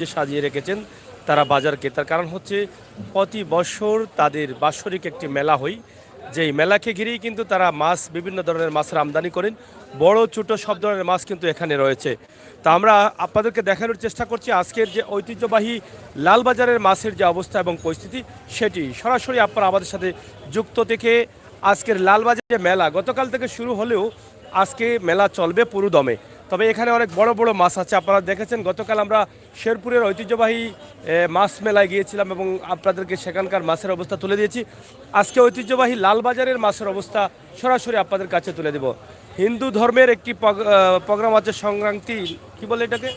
যে সাজিয়ে রেখেছেন তারা বাজারকে। তার কারণ হচ্ছে প্রতি বছর তাদের বাৎসরিক একটি মেলা হয়, যেই মেলাকে ঘিরেই কিন্তু তারা মাছ, বিভিন্ন ধরনের মাছের আমদানি করেন। বড় ছোট সব ধরনের মাছ কিন্তু এখানে রয়েছে। তা আমরা আপনাদেরকে দেখানোর চেষ্টা করছি আজকের যে ঐতিহ্যবাহী লালবাজারের মাছের যে অবস্থা এবং পরিস্থিতি, সেটি সরাসরি আপনারা আমাদের সাথে যুক্ত থেকে আজকের লালবাজারের মেলা গতকাল থেকে শুরু হলেও আজকে মেলা চলবে পুরো দমে। তবে এখানে অনেক বড় বড় মাছ আছে, আপনারা দেখেছেন গতকাল আমরা শেরপুরের ঐতিহ্যবাহী মাছ মেলায় গিয়েছিলাম এবং আপনাদেরকে সেখানকার মাছের অবস্থা তুলে দিয়েছি। আজকে ঐতিহ্যবাহী লালবাজারের মাছের অবস্থা সরাসরি আপনাদের কাছে তুলে দেব। হিন্দু ধর্মের একটি প্রোগ্রাম আছে, সংক্রান্তি, কি বলে এটাকে,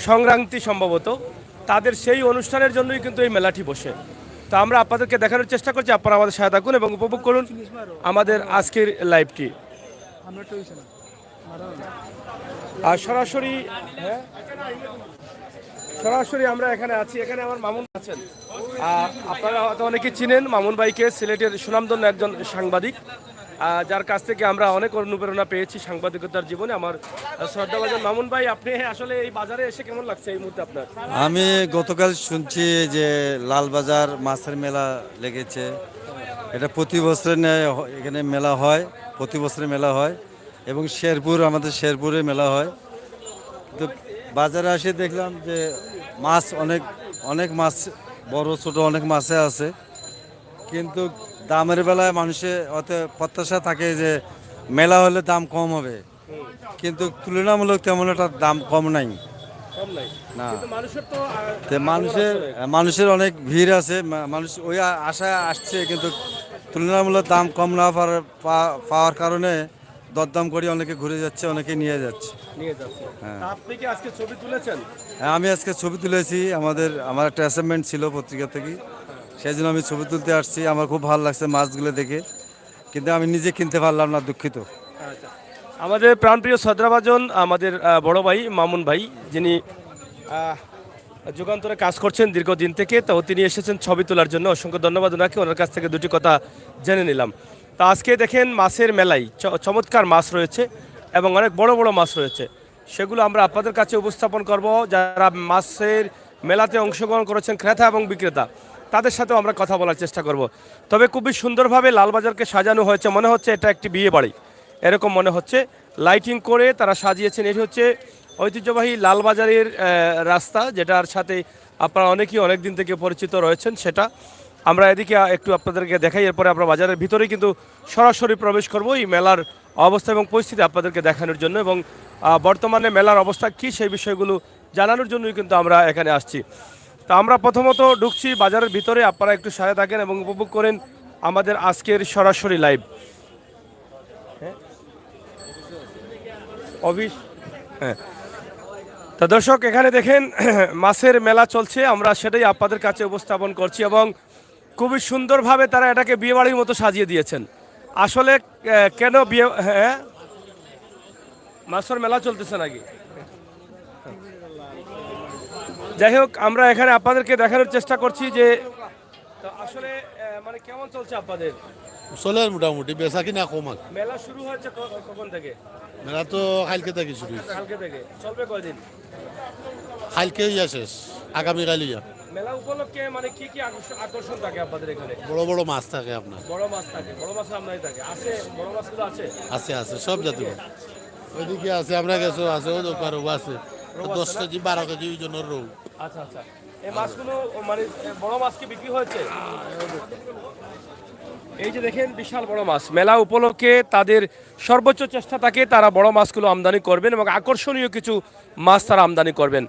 সংক্রান্তি সম্ভবত, তাদের সেই অনুষ্ঠানের জন্যই কিন্তু এই মেলাটি বসে। তো আমরা আপনাদেরকে দেখানোর চেষ্টা করছি, আপনারা আমাদের সহায়তা করুন এবং উপভোগ করুন আমাদের আজকের লাইভটি। আর সরাসরি সরাসরি আমরা এখানে আছি, এখানে আমার মামুন আছেন। আপনারা হয়তো অনেকে চিনেন মামুন ভাইকে, সিলেটের সুনামধন্য একজন সাংবাদিক, যার কাছ থেকে আমরা অনেক অনুপ্রেরণা পেয়েছি সাংবাদিকতার জীবনে। আমার শ্রদ্ধাভাজন মামুন ভাই, আপনি আসলে এই বাজারে এসে কেমন লাগছে এই মুহূর্তে আপনার? আমি গতকাল শুনছি যে লালবাজার মাছের মেলা লেগেছে। এটা প্রতি বছর এখানে মেলা হয়, প্রতি বছরে মেলা হয় এবং আমাদের শেরপুরে মেলা হয়। তো বাজারে এসে দেখলাম যে মাছ অনেক অনেক মাছ, বড় ছোট অনেক মাছে আছে, কিন্তু দামের বেলায় মানুষের অত প্রত্যাশা থাকে যে মেলা হলে দাম কম হবে, কিন্তু তুলনামূলক তেমন একটা দাম কম নাই। না, মানুষের অনেক ভিড় আছে, মানুষ ওই আশায় আসছে, কিন্তু তুলনামূলক দাম কম না পাওয়ার কারণে দরদাম করে অনেকে ঘুরে যাচ্ছে, অনেকে নিয়ে যাচ্ছে। হ্যাঁ, আপনি কি আজকে ছবি তুলেছেন? হ্যাঁ, আমি আজকে ছবি তুলেছি। আমার একটা অ্যাসাইনমেন্ট ছিল পত্রিকা থেকে, সেই জন্য আমি ছবি তুলতে আসছি। আমার খুব ভালো লাগছে মাছগুলো দেখে, কিন্তু আমি নিজে কিনতে পারলাম না, দুঃখিত। আমাদের প্রাণপ্রিয় শ্রদ্ধাভাজন আমাদের বড় ভাই মামুন ভাই, যিনি যুগান্তরে কাজ করছেন দীর্ঘদিন থেকে, তো তিনি এসেছেন ছবি তোলার জন্য। অসংখ্য ধন্যবাদ ওনাকে। ওনার কাছ থেকে দুটি কথা জেনে নিলাম। তা আজকে দেখেন মাছের মেলায় চমৎকার মাছ রয়েছে এবং অনেক বড় বড় মাছ রয়েছে, সেগুলো আমরা আপনাদের কাছে উপস্থাপন করব। যারা মাছের মেলাতে অংশগ্রহণ করেছেন ক্রেতা এবং বিক্রেতা, তাদের সাথেও আমরা কথা বলার চেষ্টা করব। তবে খুবই সুন্দরভাবে লালবাজারকে সাজানো হয়েছে, মনে হচ্ছে এটা একটি বিয়ে বাড়ি, এরকম মনে হচ্ছে। লাইটিং করে তারা সাজিয়েছেন। এটি হচ্ছে ঐতিহ্যবাহী লালবাজারের রাস্তা, যেটার সাথে আপনারা অনেকেই অনেক দিন থেকে পরিচিত রয়েছেন। সেটা আমরা এদিকে একটু আপনাদেরকে দেখাই, এরপরে আমরা বাজারের ভিতরে কিন্তু সরাসরি প্রবেশ করব এই মেলার অবস্থা এবং পরিস্থিতি আপনাদেরকে দেখানোর জন্য, এবং বর্তমানে মেলার অবস্থা কী সেই বিষয়গুলো জানানোর জন্যই কিন্তু আমরা এখানে আসছি। তা আমরা প্রথমত ঢুকছি বাজারের ভিতরে, আপনারা একটু সাথে থাকেন এবং উপভোগ করেন আমাদের আজকের সরাসরি লাইভ। হ্যাঁ, তা দর্শক এখানে দেখেন মাছের মেলা চলছে, আমরা সেটাই আপনাদের কাছে উপস্থাপন করছি এবং খুবই সুন্দরভাবে তারা এটাকে বিয়েবাড়ির মতো সাজিয়ে দিয়েছেন। আসলে কেন বিয়ে, হ্যাঁ মাছের মেলা চলতেছে নাকি? যাই হোক, আমরা এখানে আপনাদেরকে দেখানোর চেষ্টা করছি যে আসলে মানে কেমন চলছে আপনাদের চলে মোটামুটি, বেচা কিনা কম আর। মেলা শুরু হয়েছে কখন থেকে? মেলা তো কালকে থেকে শুরু হয়েছে। কালকে থেকে চলবে কয়দিন? কালকে ইয়া শেষ, আগামীকাল ইয়া। মেলা উপলক্ষে মানে কি কি আকর্ষণ থাকে আপনাদের এখানে? বড় বড় মাছ থাকে আপনার। বড় মাছ থাকে, বড় মাছের আমদানি থাকে, আছে বড় মাছগুলো আছে? আছে আছে, সব জাতীয়। ওইদিকে আছে, আমরা গেছো আছে, ও দোকানও আছে, 10 কেজি 12 কেজি ওজনের রৌ। আচ্ছা আচ্ছা, এই মাছগুলো মানে বড় মাছ কি বিক্রি হয়েছে? এই যে দেখেন বিশাল বড় মাছ, মেলা উপলক্ষে তাদের সর্বোচ্চ চেষ্টা থাকে তারা বড় মাছগুলো আমদানি করবেন এবং আকর্ষণীয় কিছু মাছ তারা আমদানি করবেন।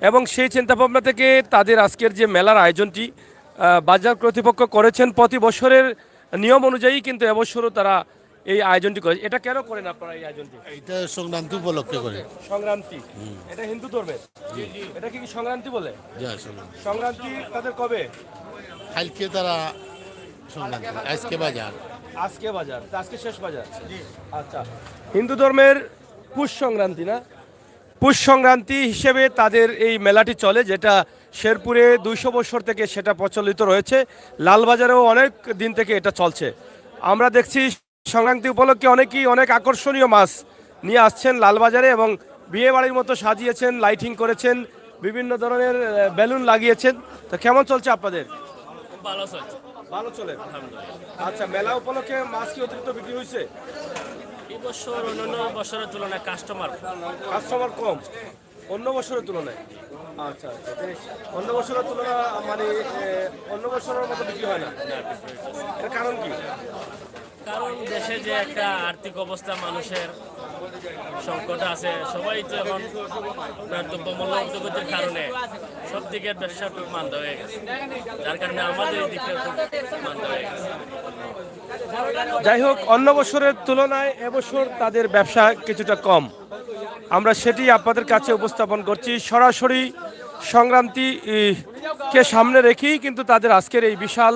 এবং সেই চিন্তাভাবনা থেকে তাদের আজকের যে মেলার আয়োজনটি বাজার কর্তৃপক্ষ করেছেন প্রতি বছরের নিয়ম অনুযায়ী, কিন্তু এবছরও তারা এই আয়োজনটি করে। এটা কেন করেন আপনারা এই আয়োজনটি? এটা সংক্রান্তি উপলক্ষে করে। সংক্রান্তি, এটা হিন্দু ধর্মের, এটা কি সংক্রান্তি বলে? সংক্রান্তি তাদের কবে? কালকে তারা সংক্রান্তি, আজকে বাজার। আজকে বাজার, আজকে শেষ বাজার। আচ্ছা, হিন্দু ধর্মের পুষ সংক্রান্তি না, পুষ সংক্রান্তি হিসেবে তাদের এই মেলাটি চলে, যেটা শেরপুরে 200 বছর থেকে সেটা প্রচলিত রয়েছে। লালবাজারেও অনেক দিন থেকে এটা চলছে। আমরা দেখছি সংক্রান্তি উপলক্ষে অনেকেই অনেক আকর্ষণীয় মাছ নিয়ে আসছেন লালবাজারে এবং বিয়ে বাড়ির মতো সাজিয়েছেন, লাইটিং করেছেন, বিভিন্ন ধরনের বেলুন লাগিয়েছেন। তো কেমন চলছে আপনাদের? ভালো চলছে। ভালো চলে, আচ্ছা। মেলা উপলক্ষে মাছ কি অতিরিক্ত বিক্রি হয়েছে? এই বছর অন্যান্য বছরের তুলনায় কাস্টমার কম অন্য বছরের তুলনায়। আচ্ছা আচ্ছা, অন্য বছরের তুলনা মানে অন্য বছরের মতো বিক্রি হয় না, এর কারণ কি? কারণ দেশে যে একটা আর্থিক অবস্থা, মানুষের সংকট আছে, সবাই তো এখন দ্রব্যমূল্য ঊর্ধ্বগতির কারণে সব দিকের ব্যবসা খুব মান্দা হয়ে গেছে, যার কারণে আমাদের এই দিকটা খুব মান্দা হয়ে গেছে। যাই হোক, অন্য বছরের তুলনায় এবছর তাদের ব্যবসা কিছুটা কম, আমরা সেটি আপনাদের কাছে উপস্থাপন করছি। সরাসরি সংক্রান্তি কে সামনে রেখেই কিন্তু তাদের আজকের এই বিশাল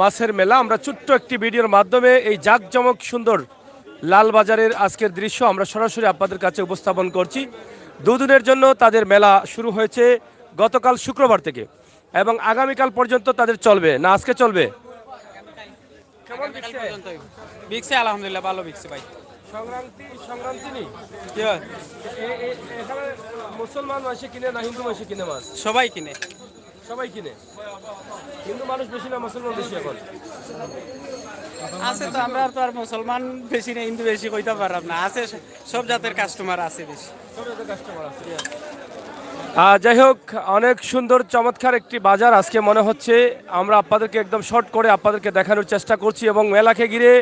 মাছের মেলা। আমরা ছোট্ট একটি ভিডিওর মাধ্যমে এই জাঁকজমক সুন্দর লালবাজারের আজকের দৃশ্য আমরা সরাসরি আপনাদের কাছে উপস্থাপন করছি। দুদিনের জন্য তাদের মেলা শুরু হয়েছে গতকাল শুক্রবার থেকে এবং আগামীকাল পর্যন্ত তাদের চলবে না, আজকে চলবে। বিকছে আলহামদুলিল্লাহ, ভালো বিকছে ভাই। সংক্রান্তি নেই এখানে মুসলমান মাসে কিনে না হিন্দু মাসে কিনে মাছ? সবাই কিনে। সবাই কিনে। হিন্দু মানুষ বেশি না মুসলমান বেশি? এখন আছে তো, আমরা তো আর মুসলমান বেশি না হিন্দু বেশি কইতে পারলাম না, আছে সব জাতের কাস্টমার আছে বেশি। যাই হোক, অনেক সুন্দর চমৎকার একটি বাজার আজকে মনে হচ্ছে। আমরা আপনাদেরকে একদম শর্ট করে আপনাদেরকে দেখানোর চেষ্টা করছি এবং মেলাকে ঘিরে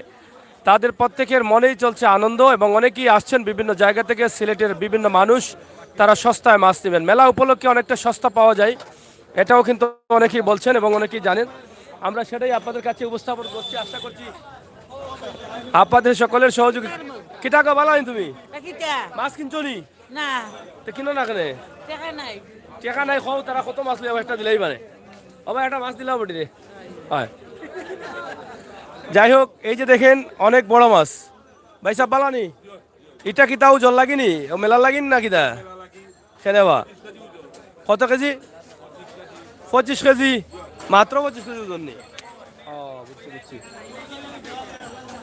তাদের প্রত্যেকের মনেই চলছে আনন্দ এবং অনেকেই আসছেন বিভিন্ন জায়গা থেকে। সিলেটের বিভিন্ন মানুষ তারা সস্তায় মাছ নেবেন, মেলা উপলক্ষে অনেকটা সস্তা পাওয়া যায়, এটাও কিন্তু অনেকেই বলছেন এবং অনেকেই জানেন। আমরা সেটাই আপনাদের কাছে উপস্থাপন করছি, আশা করছি আপনাদের সকলের সহযোগী। কি টাকা বালাই তুমি মাছ কিনছো নি? না, তো কিনো না কেন? টাকা নাই। টাকা নাই খাও, তারা কত মাছ নেবে? একটা দিলেই মানে আবার একটা মাছ দিলাম বটি রে। হয়, যাই হোক, এই যে দেখেন অনেক বড় মাছ ভাই সাহ বালানি। এটা কি তাও জল লাগিনি, ও মেলা লাগিনি না কিতা? সেনেবা কত কেজি? 25 কেজি, মাত্র 25 কেজি ওজন নেই। বুঝছি বুঝছি,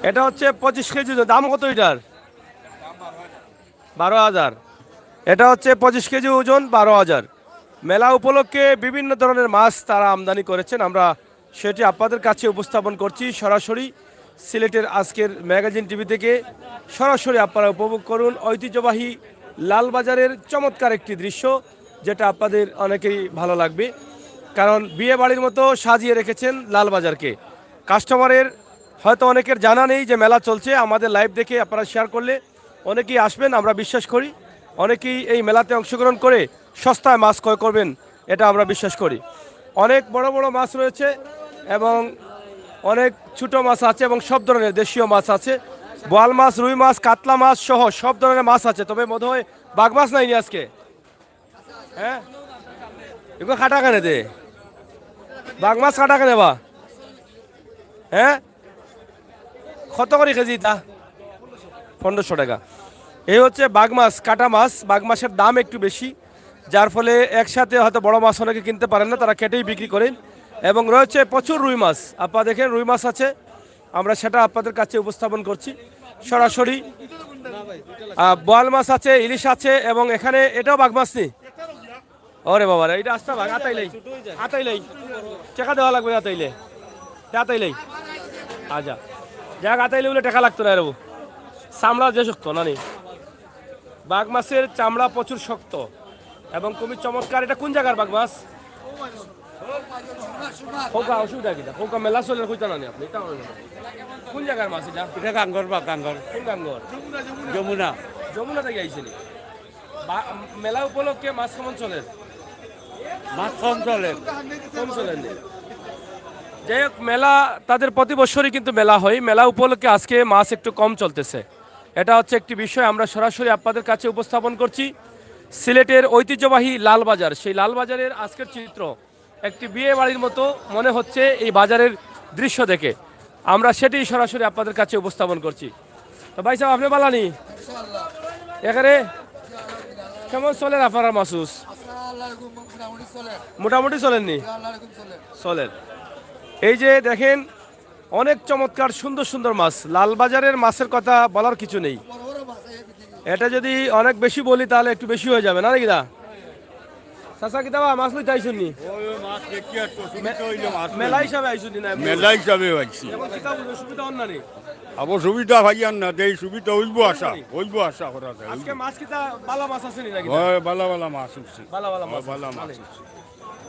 এটা হচ্ছে 25 কেজি। দাম কত এটার? 12,000। এটা হচ্ছে 25 কেজি ওজন, 12,000। মেলা উপলক্ষে বিভিন্ন ধরনের মাছ তারা আমদানি করেছেন, আমরা সেটি আপনাদের কাছে উপস্থাপন করছি সরাসরি সিলেটের আজকের ম্যাগাজিন টিভি থেকে। সরাসরি আপনারা উপভোগ করুন ঐতিহ্যবাহী লালবাজারের চমৎকার একটি দৃশ্য, যেটা আপনাদের অনেকেরই ভালো লাগবে, কারণ বিয়ে বাড়ির মতো সাজিয়ে রেখেছেন লালবাজারকে। কাস্টমারের হয়তো অনেকের জানা নেই যে মেলা চলছে, আমাদের লাইভ দেখে আপনারা শেয়ার করলে অনেকেই আসবেন, আমরা বিশ্বাস করি। অনেকেই এই মেলাতে অংশগ্রহণ করে সস্তায় মাছ ক্রয় করবেন, এটা আমরা বিশ্বাস করি। অনেক বড় বড় মাছ রয়েছে এবং অনেক ছোট মাছ আছে এবং সব ধরনের দেশীয় মাছ আছে। বোয়াল মাছ, রুই মাছ, কাতলা মাছ সহ সব ধরনের মাছ আছে। তবে মনে হয় বাঘ মাছ নাইনি আজকে। হ্যাঁ, এগুলো খাটা কেনে দে, বাঘ মাছ কাটা কেনে বা? হ্যাঁ, কত করে কেজি তা? 1500 টাকা। এই হচ্ছে বাঘ মাছ, কাটা মাছ। বাঘ মাছের দাম একটু বেশি, যার ফলে একসাথে হয়তো বড় মাছ অনেকে কিনতে পারেন না, তারা কেটেই বিক্রি করেন। এবং রয়েছে প্রচুর রুই মাছ, আপনারা দেখেন রুই মাছ আছে, আমরা সেটা আপনাদের কাছে উপস্থাপন করছি সরাসরি। বোয়াল মাছ আছে, ইলিশ আছে এবং এখানে এটাও বাঘ মাছ নি। ওরে বাবা, এটা আসতে ভাগ আতাইলাই আতাইলাই টাকা দেওয়া লাগবে। আতাইলে আতাইলাই আচ্ছা, যাক আতাইলে বলে টাকা লাগতো না। এরবো চামড়া যে শক্ত না নি, বাঘ মাছের চামড়া প্রচুর শক্ত এবং খুবই চমৎকার। এটা কোন জায়গার বাঘ মাছ? খোকা অসুবিধা কিনা? খোকা মেলা চলে কইতা না আপনি? কোন জায়গার মাছ এটা? এটা গাঙ্গর বা গাঙ্গর। কোন গাঙ্গর? যমুনা। যমুনা থেকে আইছেন? মেলা উপলক্ষে মাছ কেমন চলে? মাছ কম চলে। কম চলেন। যাই হোক, মেলা তাদের প্রতি বছরই কিন্তু মেলা হয়, মেলা উপলক্ষে আজকে মাছ একটু কম চলতেছে, এটা হচ্ছে একটি বিষয় আমরা সরাসরি আপনাদের কাছে উপস্থাপন করছি। সিলেটের ঐতিহ্যবাহী লালবাজার, সেই লালবাজারের আজকের চিত্র একটি বিয়ে বাড়ির মতো মনে হচ্ছে এই বাজারের দৃশ্য দেখে, আমরা সেটি সরাসরি আপনাদের কাছে উপস্থাপন করছি। তো ভাই সাহেব, আপনি বালানি এখানে কেমন চলেন আপনারা মাসুস? মোটামুটি চলেননি? চলেন। এই যে দেখেন অনেক চমৎকার সুন্দর সুন্দর মাছ। লালবাজারের মাছের কথা বলার কিছু নেই, এটা যদি অনেক বেশি বলি তাহলে একটু বেশি হয়ে যাবে না নাকি? দা চাচা কিতাবা মাছ লইতে আইছুনি মেলা হিসাবে আইছুনি না মেলা হিসাবে হয়েছি এখন কিতাব সুবিধা হন না নি আবার সুবিধা ভাইয়ান না দেই সুবিধা হইব আশা করা যায় আজকে মাছ কিতা বালা মাছ আছে নি নাকি হয় বালা বালা মাছ উঠছে বালা বালা মাছ বালা মাছ উঠছে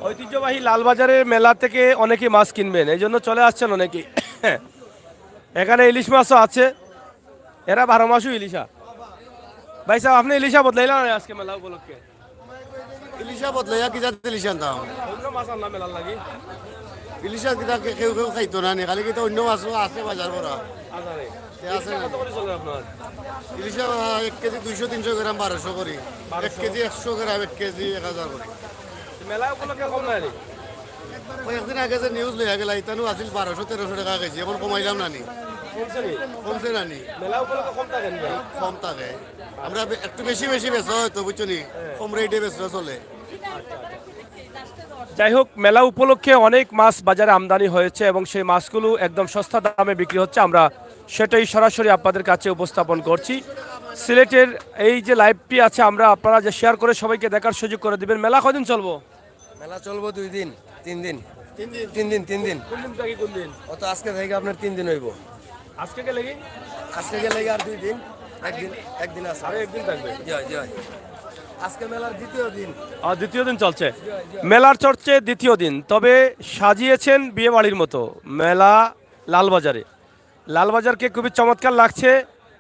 ঐতিহ্যবাহী লালবাজারের মেলা থেকে অনেকে মাছ কিনবেন এই জন্য চলে আসছেন অনেকেই এখানে ইলিশ মাছও আছে এরা 12 মাসও ইলিশা ভাই সাহেব আপনি ইলিশা বদলাইলেন না আজকে মেলা উপলক্ষে ইলিশা বদলাইয়া কিতা ইলিশা আনতাম অন্য মাছ আনলাম মেলার লাগি ইলিশা কিতা কেউ কেউ খাইতো না নি খালি কিতা অন্য মাছও আছে বাজার করা আজারে আছে ইলিশা কত করে চলে আপনার ইলিশা 1 কেজি 200-300 গ্রাম 1200 করি 1 কেজি 100 গ্রাম 1 কেজি 1000 করি মেলা উপলক্ষে কম নাই নি কয়েকদিন আগে যে নিউজ লইয়া গেলা ইতানো আছিল 1200-1300 টাকা কেজি এখন কমাইলাম না নি কমছে নি কমছে না নি মেলা উপলক্ষে কম থাকে নি ভাই? কম থাকে আমরা একটু বেশি বেশি বেচো হয়তো বুঝছো নি কম রেটে বেচলে চলে যাই হোক মেলা উপলক্ষে অনেক মাছ বাজারে আমদানি হয়েছে এবং সেই মাছগুলো একদম সস্তা দামে বিক্রি হচ্ছে আমরা সেটাই সরাসরি আপনাদের কাছে উপস্থাপন করছি সিলেটের এই যে লাইভটি আছে আমরা আপনারা যে শেয়ার করে সবাইকে দেখার সুযোগ করে দিবেন মেলা কদিন চলবো মেলা চলবো 2 দিন 3 দিন 3 দিন কোন দিন থেকে কোন দিন অত আজকে থেকে আপনার 3 দিন হইব আজকে গেলে কি আজকে গেলে আর 2 দিন একদিন আছে আরে একদিন থাকবে জয় জয় আজকে মেলার দ্বিতীয় দিন আর দ্বিতীয় দিন চলছে মেলার চলছে দ্বিতীয় দিন তবে সাজিয়েছেন বিয়ে বাড়ির মতো মেলা লালবাজারে লালবাজারকে খুবই চমৎকার লাগছে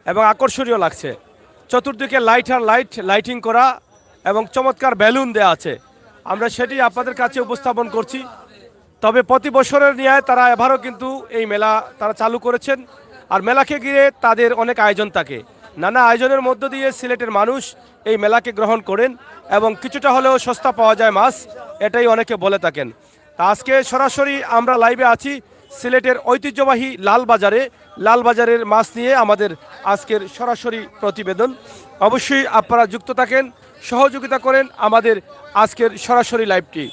এবং আকর্ষণীয় লাগছে চতুর্দিকে লাইট আর লাইটিং করা এবং চমৎকার বেলুন দেওয়া আছে আমরা সেটি আপনাদের কাছে উপস্থাপন করছি তবে প্রতি বছরের ন্যায় তারা এবারও কিন্তু এই মেলা তারা চালু করেছেন আর মেলাকে ঘিরে তাদের অনেক আয়োজন থাকে নানা আয়োজনের মধ্য দিয়ে সিলেটের মানুষ এই মেলাকে গ্রহণ করেন এবং কিছুটা হলেও সস্তা পাওয়া যায় মাছ এটাই অনেকে বলে থাকেন তা আজকে সরাসরি আমরা লাইভে আছি সিলেটের ঐতিহ্যবাহী লালবাজারের মাছ নিয়ে আমাদের আজকের সরাসরি প্রতিবেদন অবশ্যই আপনারা যুক্ত থাকেন সহযোগিতা করেন আমাদের আজকের সরাসরি লাইভটি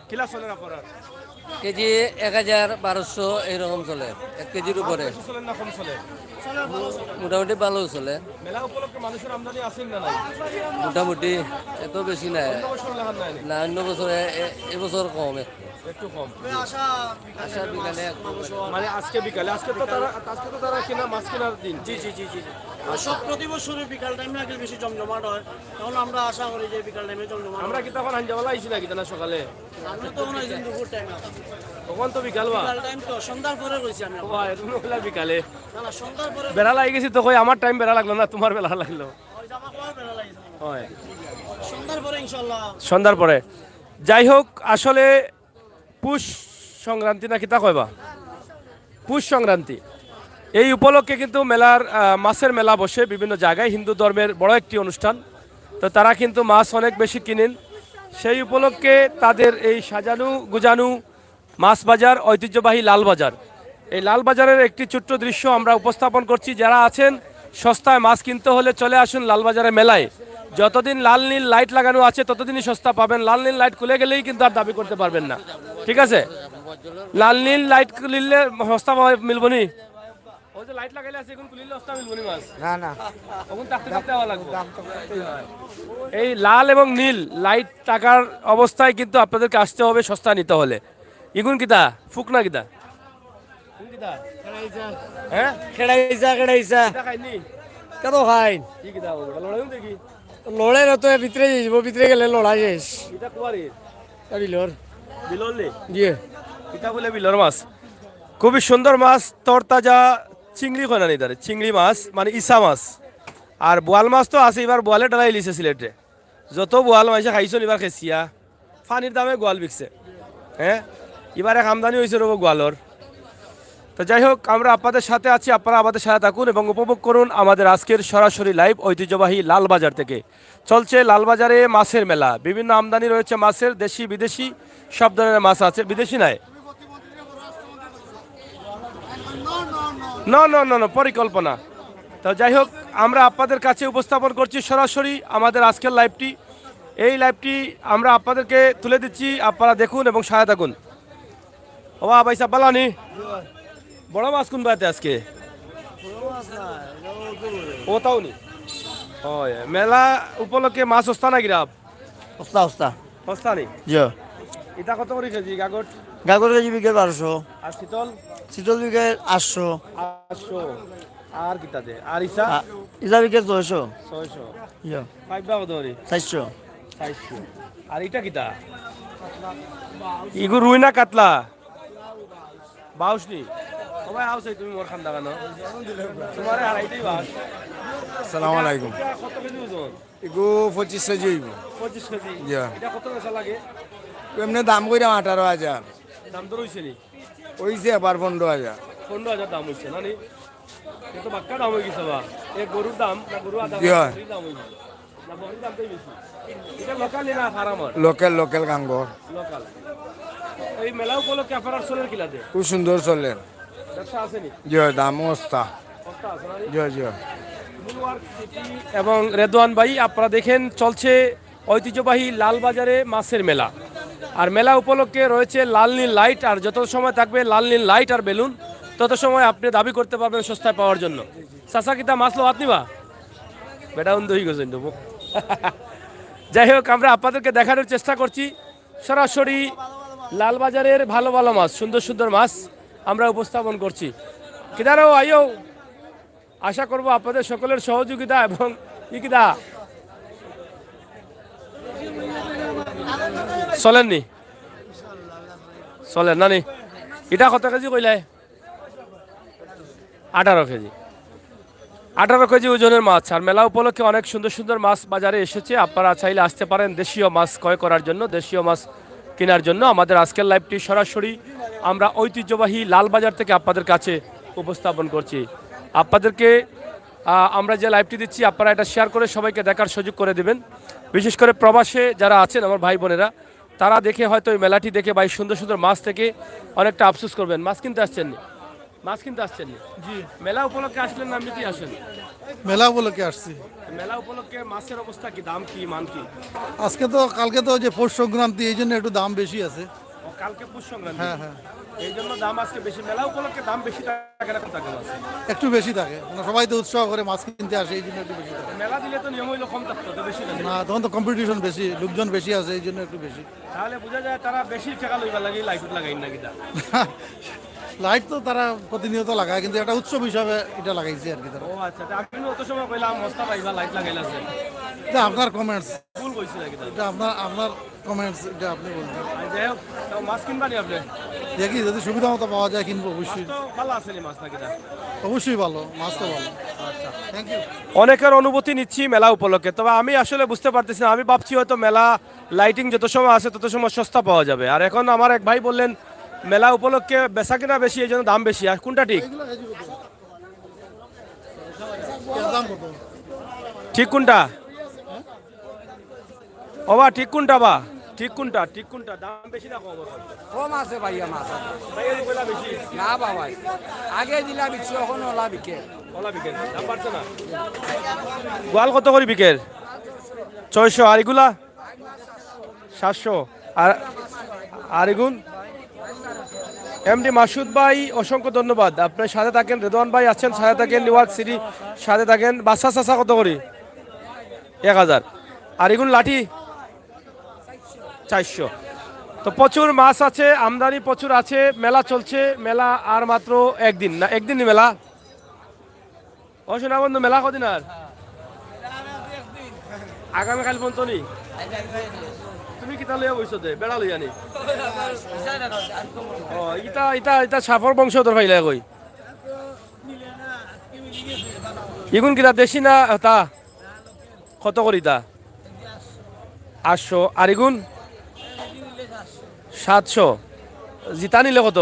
কিলা চলেন আপনারা কেজি 1000-1200 এরকম চলে 1 কেজির উপরে বেশি চলেন না কম চলে মোটামুটি ভালো চলে মেলা উপলক্ষে মানুষের আমদানি আছেন না নাই মোটামুটি এত বেশি নাই অন্য বছর লেখার নাই না অন্য বছরে এবছর কম একটু কম আশা বিকালে মানে আজকে বিকালে আজকে তো তারা কেনা মাছ কেনার দিন জি সব প্রতি বছরই বিকাল টাইমে আগে বেশি জমজমাট হয় তখন আমরা আশা করি যে বিকাল টাইমে জমজমাট আমরা কি তখন আঞ্জাবেলা আইছি নাকি না সকালে আমরা তো মনে হয় যে দুপুর টাইম তখন তো বিকাল বা বিকাল টাইম তো সন্ধ্যার পরে রয়েছি আমি তুমি হলা বিকালে না সন্ধ্যার পরে বেড়া লাগি গেছি তো কই আমার টাইম বেড়া লাগলো না তোমার বেলা লাগলো ওই জামা খাওয়ার বেলা লাগছে হয় সন্ধ্যার পরে ইনশাআল্লাহ সন্ধ্যার পরে যাই হোক আসলে পুষ সংক্রান্তি না কিতা কয়বা পুষ সংক্রান্তি এই উপলক্ষে কিন্তু মেলার মাছের মেলা বসে বিভিন্ন জায়গায় হিন্দু ধর্মের বড় একটি অনুষ্ঠান তো তারা কিন্তু মাছ অনেক বেশি কিনেন সেই উপলক্ষে তাদের এই সাজানো গুজানো মাছ বাজার ঐতিহ্যবাহী লালবাজার এই লালবাজারের একটি ছোট্ট দৃশ্য আমরা উপস্থাপন করছি যারা আছেন সস্তায় মাছ কিনতে হলে চলে আসুন লালবাজারের মেলায় যতদিন লাল নীল লাইট লাগানো আছে ততদিনই সস্তা পাবেন লাল নীল লাইট খুলে গেলেই কিন্তু আর দাবি করতে পারবেন না ঠিক আছে লাল নীল লাইট খুলিলে সস্তা মিলবো নি ওই যে লাইট লাগাইলে আছে এখন খুলিলে সস্তা মিলবো নি মাছ না তখন থাকতে দেওয়া লাগবে এই লাল এবং নীল লাইট টাকার অবস্থায় কিন্তু আপনাদেরকে আসতে হবে সস্তা নিতে হলে ইগুন কিতা ফুক না কিতা হ্যাঁ খেড়াইছা কিতা খাইনি কত খাই কি কিতা লড়াইও দেখি লড়াই তো ভিতরে যাব ভিতরে গেলে লড়াই শেষ কিতা কুয়ারি বিলর বিললে দিয়ে কিতা বলে বিলর মাছ খুবই সুন্দর মাছ তরতাজা চিংড়ি কয় না নি তারে চিংড়ি মাছ মানে ইসা মাছ আর বোয়াল মাছ তো আছে এবার বোয়ালে ডালাই লিছে সিলেটে যত বোয়াল মাছ খাইছো এবার খেসিয়া ফানির দামে গোয়াল বিকছে হ্যাঁ এবার এক আমদানি হয়েছে রোগ গোয়ালর তো যাই হোক আমরা আপনাদের সাথে আছি আপনারা আমাদের সাথে থাকুন এবং উপভোগ করুন আমাদের আজকের সরাসরি লাইভ ঐতিহ্যবাহী লালবাজার থেকে চলছে লালবাজারে মাছের মেলা বিভিন্ন আমদানি রয়েছে মাছের দেশি বিদেশি সব ধরনের মাছ আছে বিদেশি নাই না পরিকল্পনা তো যাই হোক আমরা আপনাদের কাছে উপস্থাপন করছি সরাসরি আমাদের আজকের লাইভটি এই লাইভটি আমরা আপনাদেরকে তুলে দিচ্ছি আপনারা দেখুন এবং সাথে থাকুন ও ভাই সাহেব বালানি বড় মাছ কোন বাতে আজকে ও তাও নি হয় মেলা উপলক্ষে মাছ সস্তা নাকি রাব ওস্তা সস্তা নেই জি এটা কত করে কেজি গাগট গাগর কেজি বিকে 1200, আর শীতল শীতল বিকে 800, 800 আর কিতা দে আর ইসা ইজা বিকে 600, 600 ইয়া ফাইভ বা কত করে 400, 400 আর এটা কিতা ইগু রুই না কাতলা বাউসনি সবাই হাউস তুমি মোর খান দাগানো তোমার আড়াইটাই বাস আসসালামু আলাইকুম কত কেজি ওজন এগো 25 কেজি হইব 25 কেজি জি। এটা কত পয়সা লাগে এমনি দাম কইরা 18,000 দাম তো রইছে নি হইছে আবার 15,000 15,000 দাম হইছে না নি এত বাক্কা দাম হয়ে গেছে বা এই গরুর দাম না গরু আদা জি। বকরির দাম হইছে না বকরির দামটাই বেশি এটা লোকাল না ফার্মার লোকাল গাঙ্গর লোকাল এই মেলা উপলক্ষে আপনার সোলের কিলা দে খুব সুন্দর চলে ব্যবসা আছে নি জি দাম ওস্তা সস্তা আছে না নি? জি জি নিউইয়র্ক সিটি এবং রেদওয়ান ভাই আপনারা দেখেন চলছে ঐতিহ্যবাহী লালবাজারে মাছের মেলা আর মেলা উপলক্ষে রয়েছে লাল নীল লাইট আর যত সময় থাকবে লাল নীল লাইট আর বেলুন তত সময় আপনি দাবি করতে পারবেন সস্তায় পাওয়ার জন্য চাচা কিতা মাছ লো আপনি বা বেটা উন্দু হয়ে গেছেন তো মুখ। যাই হোক আমরা আপনাদেরকে দেখানোর চেষ্টা করছি সরাসরি লালবাজারের ভালো ভালো মাছ সুন্দর সুন্দর মাছ আমরা উপস্থাপন করছি কিদারও আইও আশা করব আপনাদের সকলের সহযোগিতা এবং ইকিদা চলেননি চলেন নানি এটা কত কেজি কইলাই 18 কেজি 18 কেজি ওজনের মাছ আর মেলা উপলক্ষে অনেক সুন্দর সুন্দর মাছ বাজারে এসেছে আপনারা চাইলে আসতে পারেন দেশীয় মাছ ক্রয় করার জন্য দেশীয় মাছ কেনার জন্য আমাদের আজকের লাইভটি সরাসরি আমরা ঐতিহ্যবাহী লালবাজার থেকে আপনাদের কাছে উপস্থাপন করছি আপনাদেরকে আমরা যে লাইভটি দিচ্ছি আপনারা এটা শেয়ার করে সবাইকে দেখার সুযোগ করে দেবেন বিশেষ করে প্রবাসে যারা আছেন আমার ভাই বোনেরা তারা দেখে হয়তো এই মেলাটি দেখে ভাই সুন্দর সুন্দর মাছ থেকে অনেকটা আফসোস করবেন মাছ কিনতে আসছেন নি মাছ কিনতে আসছেন নি জি মেলা উপলক্ষে আসলেন না এমনিতেই আসেন মেলা উপলক্ষে আসছি মেলা উপলক্ষে মাছের অবস্থা কি দাম কি মান কি আজকে তো কালকে তো যে পৌষ সংক্রান্তি এই জন্য একটু দাম বেশি আছে ও, কালকে পুষ সংক্রান্তি হ্যাঁ হ্যাঁ এই জন্য দাম আজকে বেশি মেলা উপলক্ষে দাম বেশি থাকে না কম থাকে মাছ একটু বেশি থাকে মানে সবাই তো উৎসাহ করে মাছ কিনতে আসে এই জন্য একটু বেশি থাকে মেলা দিলে তো নিয়ম হইলো কম থাকতো তো বেশি না না তখন তো কম্পিটিশন বেশি লোকজন বেশি আছে এই জন্য একটু বেশি তাহলে বোঝা যায় তারা বেশি টাকা লইবার লাগে লাইট লাগাই না কিনা লাইট তো তারা প্রতিনিয়ত লাগায় কিন্তু একটা উৎসব হিসাবে এটা লাগাইছে আর কি তারা ও আচ্ছা তা আপনি অত সময় কইলাম মস্তা পাইবা লাইট লাগাইলাছে এটা আপনার কমেন্টস ভুল কইছি নাকি তা এটা আপনার কমেন্টস এটা আপনি বলছেন আর যাই হোক তাও মাছ কিনবা নি আপনি দেখি যদি সুবিধা মতো পাওয়া যায় কিনবো অবশ্যই তো ভালো আছে নি মাছ নাকি তা অবশ্যই ভালো মাছ তো ভালো আচ্ছা থ্যাংক ইউ অনেকের অনুভূতি নিচ্ছি মেলা উপলক্ষে তবে আমি আসলে বুঝতে পারতেছি না আমি ভাবছি হয়তো মেলা লাইটিং যত সময় আছে তত সময় সস্তা পাওয়া যাবে আর এখন আমার এক ভাই বললেন মেলা উপলক্ষে বেচা কিনা বেশি এই জন্য দাম বেশি আর কোনটা ঠিক দাম কত ঠিক কোনটা ও বা ঠিক কোনটা বা ঠিক কোনটা দাম বেশি না কম কম আছে ভাইয়া মাছ ভাইয়ের কইলা বেশি না বাবাই আগে দিলা বিচ্ছু এখন ওলা বিকে ওলা বিকেল দাম বাড়ছে না গোয়াল কত করে বিকেল 600 আর এগুলা 700 আর এগুন এমডি মাসুদ ভাই অসংখ্য ধন্যবাদ আপনি সাথে থাকেন রেদওয়ান ভাই আছেন সাথে থাকেন নিউইয়র্ক সিটি সাথে থাকেন বাসা চাষা কত করি 1000 আর এগুন লাঠি 400 তো প্রচুর মাছ আছে আমদানি প্রচুর আছে মেলা চলছে মেলা আর মাত্র একদিন না একদিনই মেলা অশোনা বন্ধু মেলা কদিন আর আগামীকাল পর্যন্ত নি তুমি কিতা লইয়া বইছো দে বেড়া লইয়া নি ও ইটা ইটা ইটা সাফর বংশধর ভাইলা কই ইগুন কিতা দেশি না তা কত করি তা 800 আর ইগুন 700 জিতা নিলে কত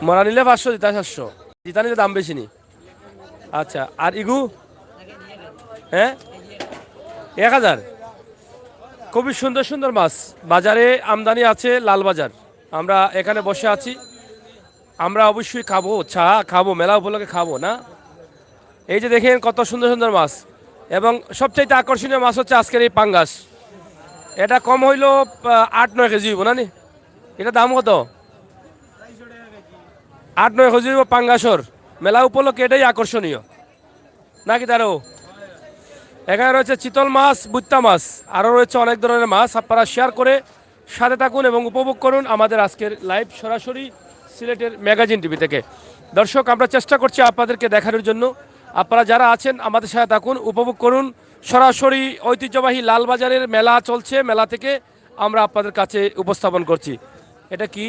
মরা নিলে 500 জিতা 700 জিতা নিলে দাম বেশি নি আচ্ছা আর ইগু হ্যাঁ 1000 খুবই সুন্দর সুন্দর মাছ বাজারে আমদানি আছে লালবাজার আমরা এখানে বসে আছি আমরা অবশ্যই খাবো চা খাবো মেলা উপলক্ষে খাবো না এই যে দেখেন কত সুন্দর সুন্দর মাছ এবং সবচাইতে আকর্ষণীয় মাছ হচ্ছে আজকের এই পাঙ্গাস এটা কম হইলো 8-9 কেজি হইব না নি এটা দাম কত 8-9 কেজি হইব পাঙ্গাসর মেলা উপলক্ষে এটাই আকর্ষণীয় নাকি তারও এখানে রয়েছে চিতল মাছ, বুত্তা মাছ, আরও রয়েছে অনেক ধরনের মাছ। আপনারা শেয়ার করে সাথে থাকুন এবং উপভোগ করুন আমাদের আজকের লাইভ সরাসরি সিলেটের ম্যাগাজিন টিভি থেকে। দর্শক, আমরা চেষ্টা করছি আপনাদেরকে দেখানোর জন্য। আপনারা যারা আছেন আমাদের সাথে থাকুন, উপভোগ করুন। সরাসরি ঐতিহ্যবাহী লালবাজারের মেলা চলছে, মেলা থেকে আমরা আপনাদের কাছে উপস্থাপন করছি। এটা কি?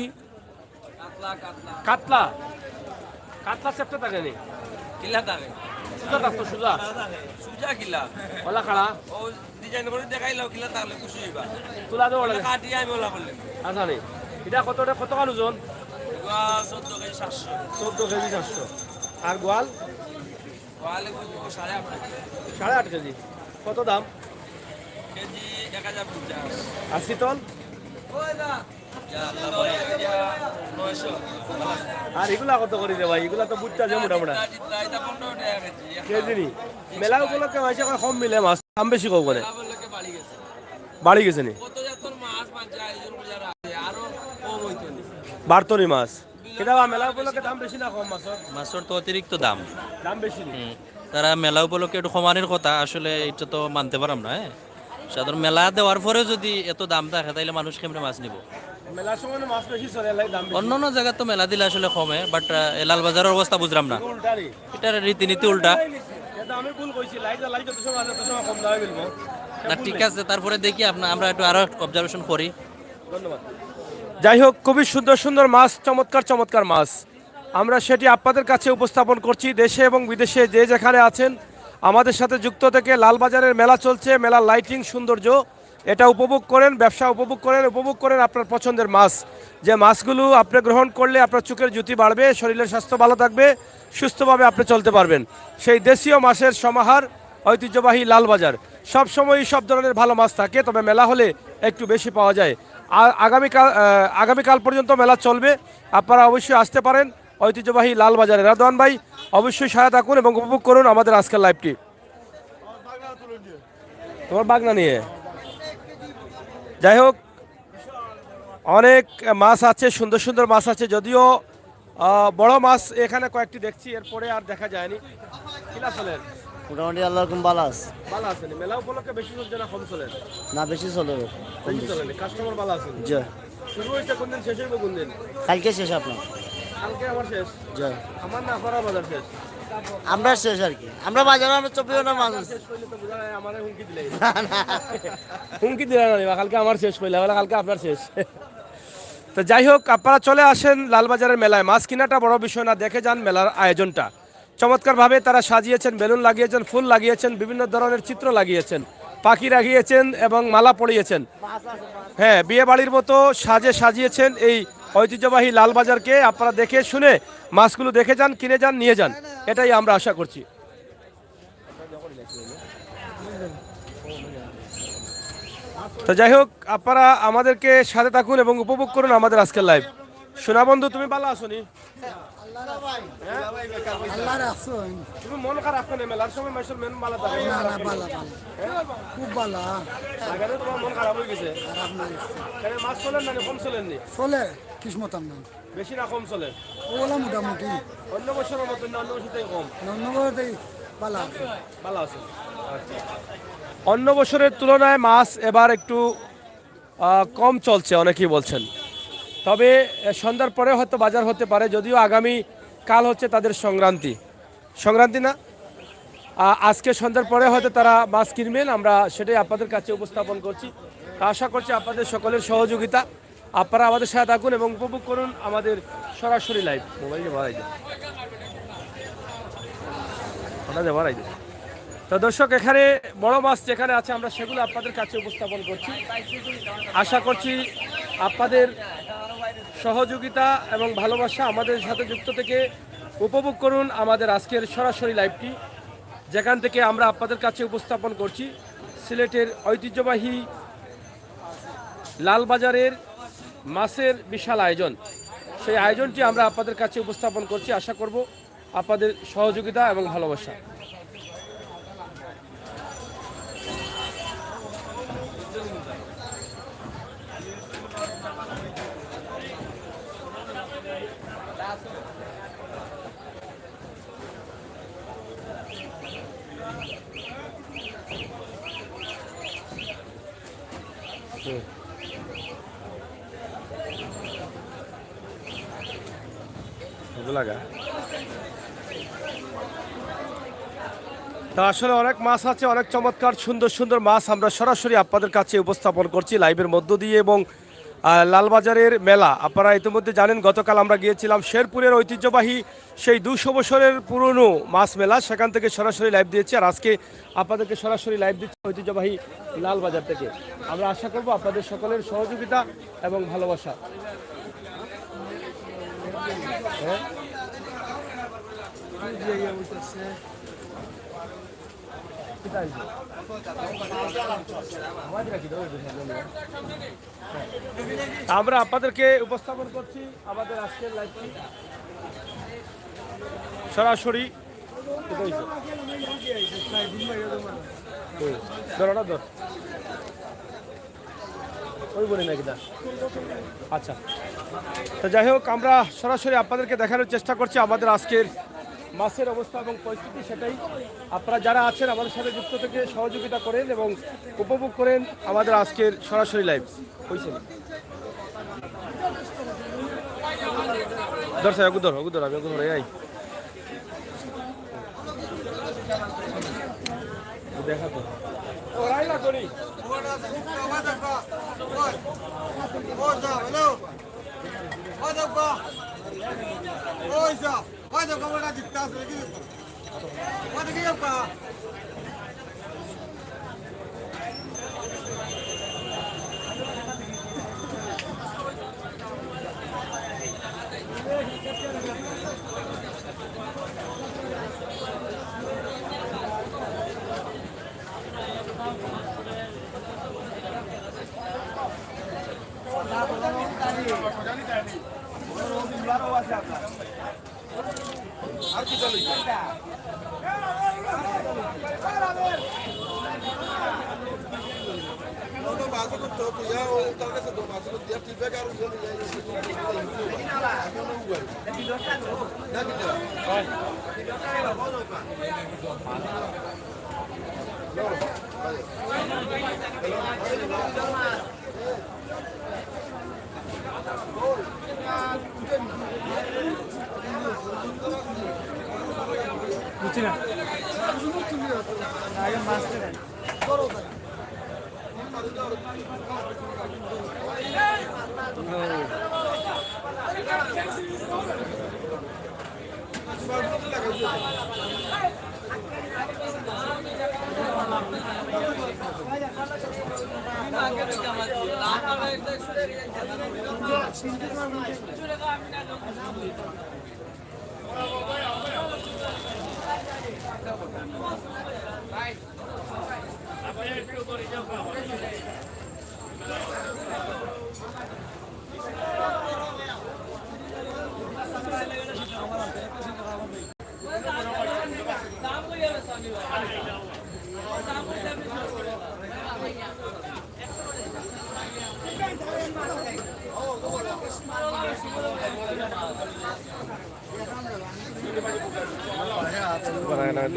কাতলা। কাতলা চেপটা থাকে নি? কিলা থাকে সুজা থাকতো, সুজা। সুজা কিলা ওলা খাড়া ও ডিজাইন করে দেখাইলাও কিলা তাহলে খুশি হইবা তুলা দেওয়া লাগে। কাটি আমি ওলা করলে আচ্ছা নি, এটা কতটা, কত কাল ওজন? 14 কেজি 700 14 কেজি 700। আর গোয়াল? ওয়ালে 8.5 8.5 কেজি। কত দাম? কেজি 1050 আর শীতল? 900 আর এগুলা কত করে রে ভাই? এগুলা তো বুটটা যে মোটামুটি এটা 15 টাকা কেজি কেজি নি। মেলা উপলক্ষে হয়েছে কম মিলে মাছ, দাম বেশি কম করে বলকে বাড়ি গেছে বাড়ি গেছে নি। কত জাতর মাছ পাঁচা আয়োজন করে আছে আরো কম হইতো না বাড়তনি মাছ। এটা মেলা উপলক্ষে দাম বেশি না কম মাছের? মাছের তো অতিরিক্ত দাম, দাম বেশি নি। তারা মেলা উপলক্ষে একটু কমানোর কথা, আসলে এটা তো মানতে পারলাম না। সাধারণ মেলা দেওয়ার পরেও যদি এত দাম থাকে তাহলে মানুষ কেমনে মাছ নিব? মেলার সময় মাছ বেশি চলে, লাই দাম বেশি। অন্য জায়গায় তো মেলা দিলে আসলে কমে, বাট লালবাজারের অবস্থা বুঝলাম না। উল্টা নি। এটার রীতিনীতি উল্টা। এটা আমি ভুল কইছি, লাই যত সময় আছে তত সময় কম দামে মিলবো। না ঠিক আছে, তারপরে দেখি আমরা একটু আরো অবজারভেশন করি। ধন্যবাদ। যাই হোক, খুবই সুন্দর সুন্দর মাছ, চমৎকার চমৎকার মাছ আমরা সেটি আপনাদের কাছে উপস্থাপন করছি। দেশে এবং বিদেশে যে যেখানে আছেন আমাদের সাথে যুক্ত থেকে লালবাজারের মেলা চলছে, মেলার লাইটিং সৌন্দর্য এটা উপভোগ করেন, ব্যবসা উপভোগ করেন আপনার পছন্দের মাছ। যে মাছগুলো আপনি গ্রহণ করলে আপনার চোখের জ্যোতি বাড়বে, শরীরের স্বাস্থ্য ভালো থাকবে, সুস্থভাবে আপনি চলতে পারবেন। সেই দেশীয় মাছের সমাহার ঐতিহ্যবাহী লালবাজার। সবসময়ই সব ধরনের ভালো মাছ থাকে, তবে মেলা হলে একটু বেশি পাওয়া যায়। আর আগামীকাল পর্যন্ত মেলা চলবে, আপনারা অবশ্যই আসতে পারেন ঐতিহ্যবাহী লালবাজারে। রাদওয়ান ভাই, অবশ্যই সাথে থাকুন এবং উপভোগ করুন আমাদের আজকের লাইভটি। তোমার বাগনা নিয়ে যাই হোক, অনেক মাছ আছে, সুন্দর সুন্দর মাছ আছে, যদিও বড় মাছ এখানে কয়েকটি দেখছি, এরপরে আর দেখা যায়নি। কিলা চলেন? মোটামুটি আল্লাহ রকম বালাস ভালো আছেন? মেলা উপলক্ষে বেশি চলছে না কম চলেন? না, বেশি চলে। বেশি চলেন, কাস্টমার ভালো আছেন? জয়। শুরু হয়েছে কোন দিন, শেষ হইব কোন দিন? কালকে শেষ আপনার। কালকে আমার শেষ। জয়। আমার না, আপনারা বাজার শেষ। আমরা শেষ আর কি, আমরা বাজারে আমরা 24 ঘন্টা মাছ আছে। শেষ করলে তো বোঝা যায় আমারে হুমকি দিলে। হুমকি দিলে না, কালকে আমার শেষ কইলা, কালকে আপনার শেষ। তো যাই হোক, আপনারা চলে আসেন লালবাজারের মেলায়। মাছ কেনাটা বড় বিষয় না, দেখে যান মেলার আয়োজনটা। চমৎকারভাবে তারা সাজিয়েছেন, বেলুন লাগিয়েছেন, ফুল লাগিয়েছেন, বিভিন্ন ধরনের চিত্র লাগিয়েছেন, পাখি লাগিয়েছেন এবং মালা পরিয়েছেন। হ্যাঁ, বিয়ে বাড়ির মতো সাজিয়েছেন এই ঐতিহ্যবাহী লালবাজারকে। আপনারা দেখে শুনে মাছগুলো দেখে যান, কিনে যান, নিয়ে যান, এটাই আমরা আশা করছি। তো যাই হোক, আপনারা আমাদেরকে সাথে থাকুন এবং উপভোগ করুন আমাদের আজকের লাইভ। সোনা বন্ধু, তুমি ভালো আছো নি? তুমি মন খারাপ কেন? মেলার সময় মাসের মেন ভালো থাকে খুব ভালো আগে তোমার মন খারাপ হয়ে গেছে? কেন মাছ চলেন না, কম চলেননি? চলে কিসমত না বেশি না কম চলে? ওগুলা মোটামুটি অন্য বছরের মতন না, অন্য বছর থেকে কম? নম্বরতেই ভালো আছে। ভালো আছে। আচ্ছা। অন্য বছরের তুলনায় মাছ এবার একটু কম চলছে অনেকেই বলছেন, তবে সন্ধ্যার পরে হয়তো বাজার হতে পারে, যদিও আগামী কাল হচ্ছে তাদের সংক্রান্তি না, আজকে সন্ধ্যার পরে হয়তো তারা মাছ কিনবেন, আমরা সেটাই আপনাদের কাছে উপস্থাপন করছি। আশা করছি আপনাদের সকলের সহযোগিতা, আপনারা আমাদের সাথে থাকুন এবং উপভোগ করুন আমাদের সরাসরি লাইভ। মোবাইলে বাড়াই যায়, বাড়াই যায়। তো দর্শক, এখানে বড় মাছ যেখানে আছে আমরা সেগুলো আপনাদের কাছে উপস্থাপন করছি। আশা করছি আপনাদের সহযোগিতা এবং ভালোবাসা আমাদের সাথে যুক্ত থেকে উপভোগ করুন আমাদের আজকের সরাসরি লাইভটি, যেখান থেকে আমরা আপনাদের কাছে উপস্থাপন করছি সিলেটের ঐতিহ্যবাহী লালবাজারের মাছের বিশাল আয়োজন। সেই আয়োজনটি আমরা আপনাদের কাছে উপস্থাপন করছি, আশা করব আপনাদের সহযোগিতা এবং ভালোবাসা। লাগা তা আসলে অনেক মাছ আছে, অনেক চমৎকার সুন্দর সুন্দর মাছ আমরা সরাসরি আপনাদের কাছে উপস্থাপন করছি লাইভের মধ্য দিয়ে। এবং লালবাজারের মেলা আপনারা ইতিমধ্যে জানেন, গতকাল আমরা গিয়েছিলাম শেরপুরের ঐতিহ্যবাহী সেই 200 বছরের পুরনো মাছ মেলা, সেখান থেকে সরাসরি লাইভ দিয়েছি। আর আজকে আপনাদেরকে সরাসরি লাইভ দিচ্ছি ঐতিহ্যবাহী লালবাজার থেকে। আমরা আশা করব আপনাদের সকলের সহযোগিতা এবং ভালোবাসা। আমরা আপনাদেরকে উপস্থাপন করছি আমাদের আজকের লাইভটি সরাসরি। আচ্ছা, তো যাই হোক আমরা সরাসরি আপনাদেরকে দেখানোর চেষ্টা করছি আমাদের আজকের মাছের অবস্থা এবং পরিস্থিতি। সেটাই আপনারা যারা আছেন আমাদের সাথে যুক্ত থেকে সহযোগিতা করেন এবং উপভোগ করেন আমাদের আজকের সরাসরি লাইভ। হয়েছে দর্শক অগুদর অগুদর আমি অগুদর এই দেখা তো ওরাই না করি বুঝছি না আগে মাছ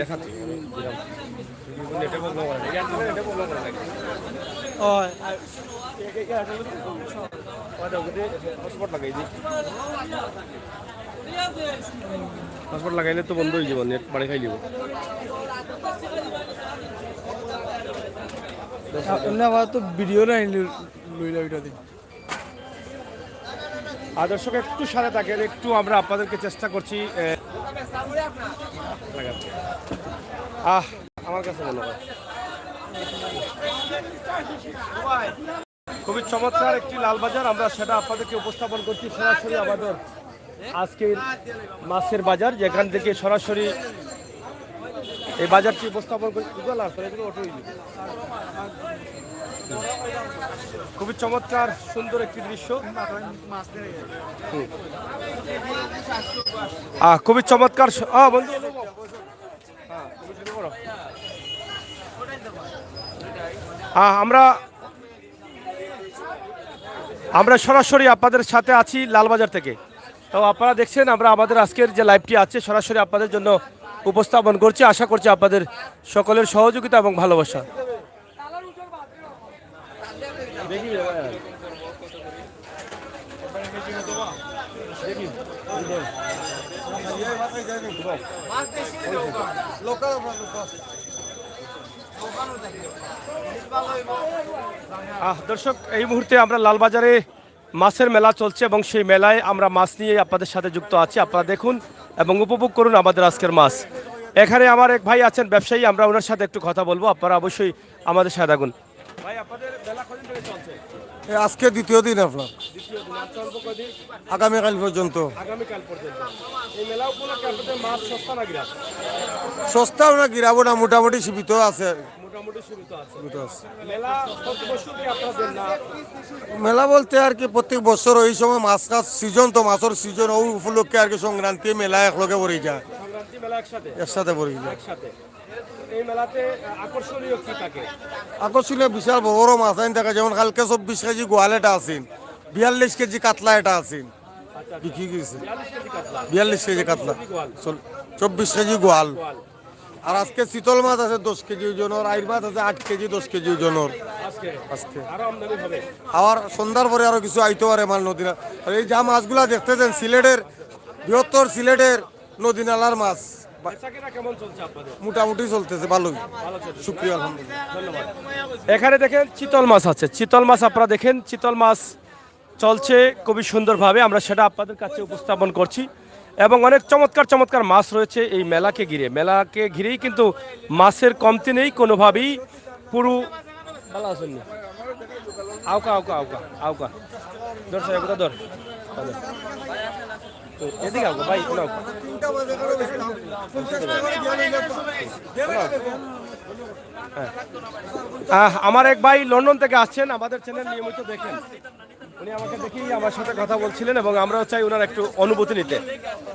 দেখাচ্ছি নেটে বলবো নেটে বলবো হটস্পট লাগাই দিই, হটস্পট লাগাইলে তো বন্ধ হয়ে যাব, নেট বাড়ি খাই দিব। আবার তো ভিডিও নাই লইলা ওইটা দিন। দর্শক একটু সাথে থাকেন, একটু আমরা আপনাদেরকে চেষ্টা করছি। আমার কাছে মনে হয় খুবই চমৎকার একটি লালবাজার, আমরা সেটা আপনাদেরকে উপস্থাপন করছি সরাসরি আমাদের আজকের মাছের বাজার, যেখান থেকে সরাসরি এই বাজারটি উপস্থাপন করছি। খুবই চমৎকার সুন্দর একটি দৃশ্য, খুবই চমৎকার। আমরা সরাসরি আপনাদের সাথে আছি লালবাজার থেকে। তো আপনারা দেখছেন আমরা আমাদের আজকের যে লাইভটি আছে সরাসরি আপনাদের জন্য উপস্থাপন করছি। আশা করছি আপনাদের সকলের সহযোগিতা এবং ভালোবাসা। দর্শক, এই মুহূর্তে আমরা লালবাজারে মাছের মেলা চলছে এবং সেই মেলায় আমরা মাছ নিয়ে আপনাদের সাথে যুক্ত আছি। আপনারা দেখুন এবং উপভোগ করুন আমাদের আজকের মাছ। এখানে আমার এক ভাই আছেন ব্যবসায়ী, আমরা ওনার সাথে একটু কথা বলবো। আপনারা অবশ্যই আমাদের সাথে থাকুন। ভাই, আপনাদের মেলা কদিন ধরে চলছে? আজকে দ্বিতীয় দিন আপনার, দ্বিতীয় দিন। আর চলবে কদিন? আগামীকাল পর্যন্ত। আগামীকাল পর্যন্ত। এই মেলা উপলক্ষে আপনাদের মাছ সস্তা না গিরা? সস্তা আমরা গিরাবো না, মোটামুটি সীমিত আছে। মোটামুটি সীমিত আছে। সীমিত আছে। মেলা প্রতি বছর কি আপনাদের না? মেলা বলতে আর কি প্রত্যেক বছর ওই সময় মাছ কাছ সিজন, তো মাছের সিজন ওই উপলক্ষে আর কি সংক্রান্তি মেলা একলগে পড়ে যায়, সংক্রান্তি মেলা একসাথে? একসাথে পড়ে যায়। একসাথে। এই মেলাতে আকর্ষণীয় কি থাকে? আকর্ষণীয় বিশাল বড় বড় মাছ আইন থাকে, যেমন কালকে 24 কেজি গোয়াল এটা আছেন, 42 কেজি কাতলা এটা আছেন বিক্রি গেছে। 42 কেজি কাতলা, 24 কেজি গোয়াল। আর আজকে শীতল মাছ আছে 10 কেজি ওজনের, আইর মাছ আছে 8 কেজি 10 কেজি ওজনের। আজকে আরো আমদানি হবে। আবার সন্ধ্যার পরে আরো কিছু আইতে পারে মাল নদী। আর এই যা মাছগুলা দেখতেছেন সিলেটের, বৃহত্তর সিলেটের নদী নালার মাছ। বেচাকেনা কেমন চলছে আপনাদের? মোটামুটি চলতেছে ভালোই, শুক্রিয়া আলহামদুলিল্লাহ। ধন্যবাদ। এখানে দেখেন চিতল মাছ আছে। চিতল মাছ আপনারা দেখেন, চিতল মাছ চলছে খুবই সুন্দরভাবে। আমরা সেটা আপনাদের কাছে উপস্থাপন করছি এবং অনেক চমৎকার চমৎকার মাছ রয়েছে এই মেলাকে ঘিরে। মেলাকে ঘিরেই কিন্তু মাছের কমতি নেই কোনোভাবেই। পুরো ভালো আছেন না? আউকা আউকা আউকা আউকা ধর সাহেব, ধর এদিকে আউকা ভাই, কোনো আউকা। আমার এক ভাই লন্ডন থেকে আসছেন, আমাদের চ্যানেল নিয়মিত দেখেন। উনি আমাকে দেখেই আমার সাথে কথা বলছিলেন এবং আমরাও চাই ওনার একটু অনুভূতি নিতে।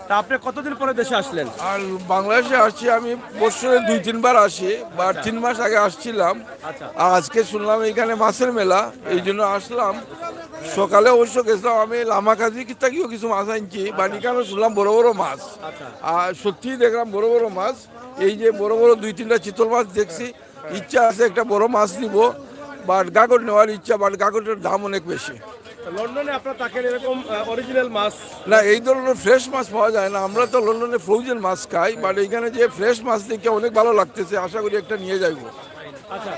তা আপনি কতদিন পরে দেশে আসলেন? আর বাংলাদেশে আসছি আমি বছরে 2-3 বার আসি, বা 3 মাস আগে আসছিলাম। আচ্ছা। আর আজকে শুনলাম এখানে মাছের মেলা, এই জন্য আসলাম। সকালে অবশ্য গেছিলাম আমি লামাকাজি থেকেও কিছু মাছ আনছি, বাট এখানে শুনলাম বড় বড় মাছ। আর সত্যিই দেখলাম বড় বড় মাছ। এই যে বড় বড় 2-3টা চিতল মাছ দেখছি, ইচ্ছা আছে একটা বড় মাছ নিব, বাট গাগর নেওয়ার ইচ্ছা, বাট গাগরের দাম অনেক বেশি। লন্ডনে আপনার তাকে এরকম অরিজিনাল মাছ না, এই ধরনের ফ্রেশ মাছ পাওয়া যায় না। আমরা তো লন্ডনে ফ্রোজেন মাছ খাই, বাট এখানে যে ফ্রেশ মাছ দেখে অনেক ভালো লাগতেছে। আশা করি একটা নিয়ে যাইব। আচ্ছা,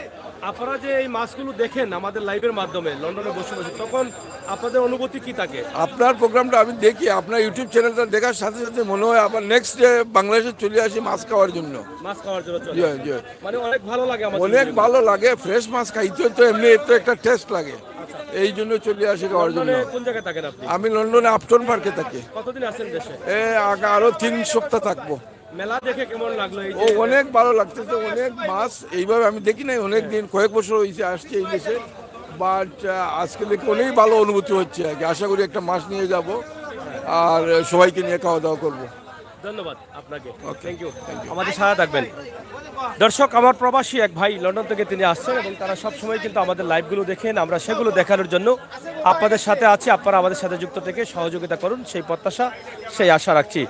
আপনারা যে এই মাছগুলো দেখেন আমাদের লাইভের মাধ্যমে লন্ডনে বসে বসে, তখন আপনাদের অনুভূতি কি থাকে? আপনার প্রোগ্রামটা আমি দেখি, আপনার ইউটিউব চ্যানেলটা দেখার সাথে সাথে মনে হয় আবার নেক্সট ডে বাংলাদেশে চলে আসি মাছ খাওয়ার জন্য। মাছ খাওয়ার জন্য চলে? জি জি, মানে অনেক ভালো লাগে আমাদের। অনেক ভালো লাগে। ফ্রেশ মাছ খাইতে তো এমনি তো একটা টেস্ট লাগে, এই জন্য চলে আসি খাওয়ার জন্য। লন্ডনে কোন জায়গায় থাকেন আপনি? আমি লন্ডনে আপটন পার্কে থাকি। কতদিন আছেন দেশে? আরো 3 সপ্তাহ থাকবো। মেলা দেখে কেমন লাগলো? এই ও যে অনেক ভালো লাগতেছে, অনেক মাছ এইভাবে আমি দেখি নাই অনেক দিন, কয়েক বছর হয়েছে আসছে এই দেশে। বাট আজকে দেখে অনেক ভালো অনুভূতি হচ্ছে আর কি। আশা করি একটা মাছ নিয়ে যাব আর সবাইকে নিয়ে খাওয়া দাওয়া করবো। ধন্যবাদ আপনাকে, থ্যাংক ইউ। আমাদের সাথে থাকবেন। দর্শক, আমার প্রবাসী এক ভাই লন্ডন থেকে তিনি আসছেন এবং তারা সবসময় কিন্তু আমাদের লাইভগুলো দেখেন। আমরা সেগুলো দেখানোর জন্য আপনাদের সাথে আছি। আপনারা আমাদের সাথে যুক্ত থেকে সহযোগিতা করুন, সেই প্রত্যাশা, সেই আশা রাখছি।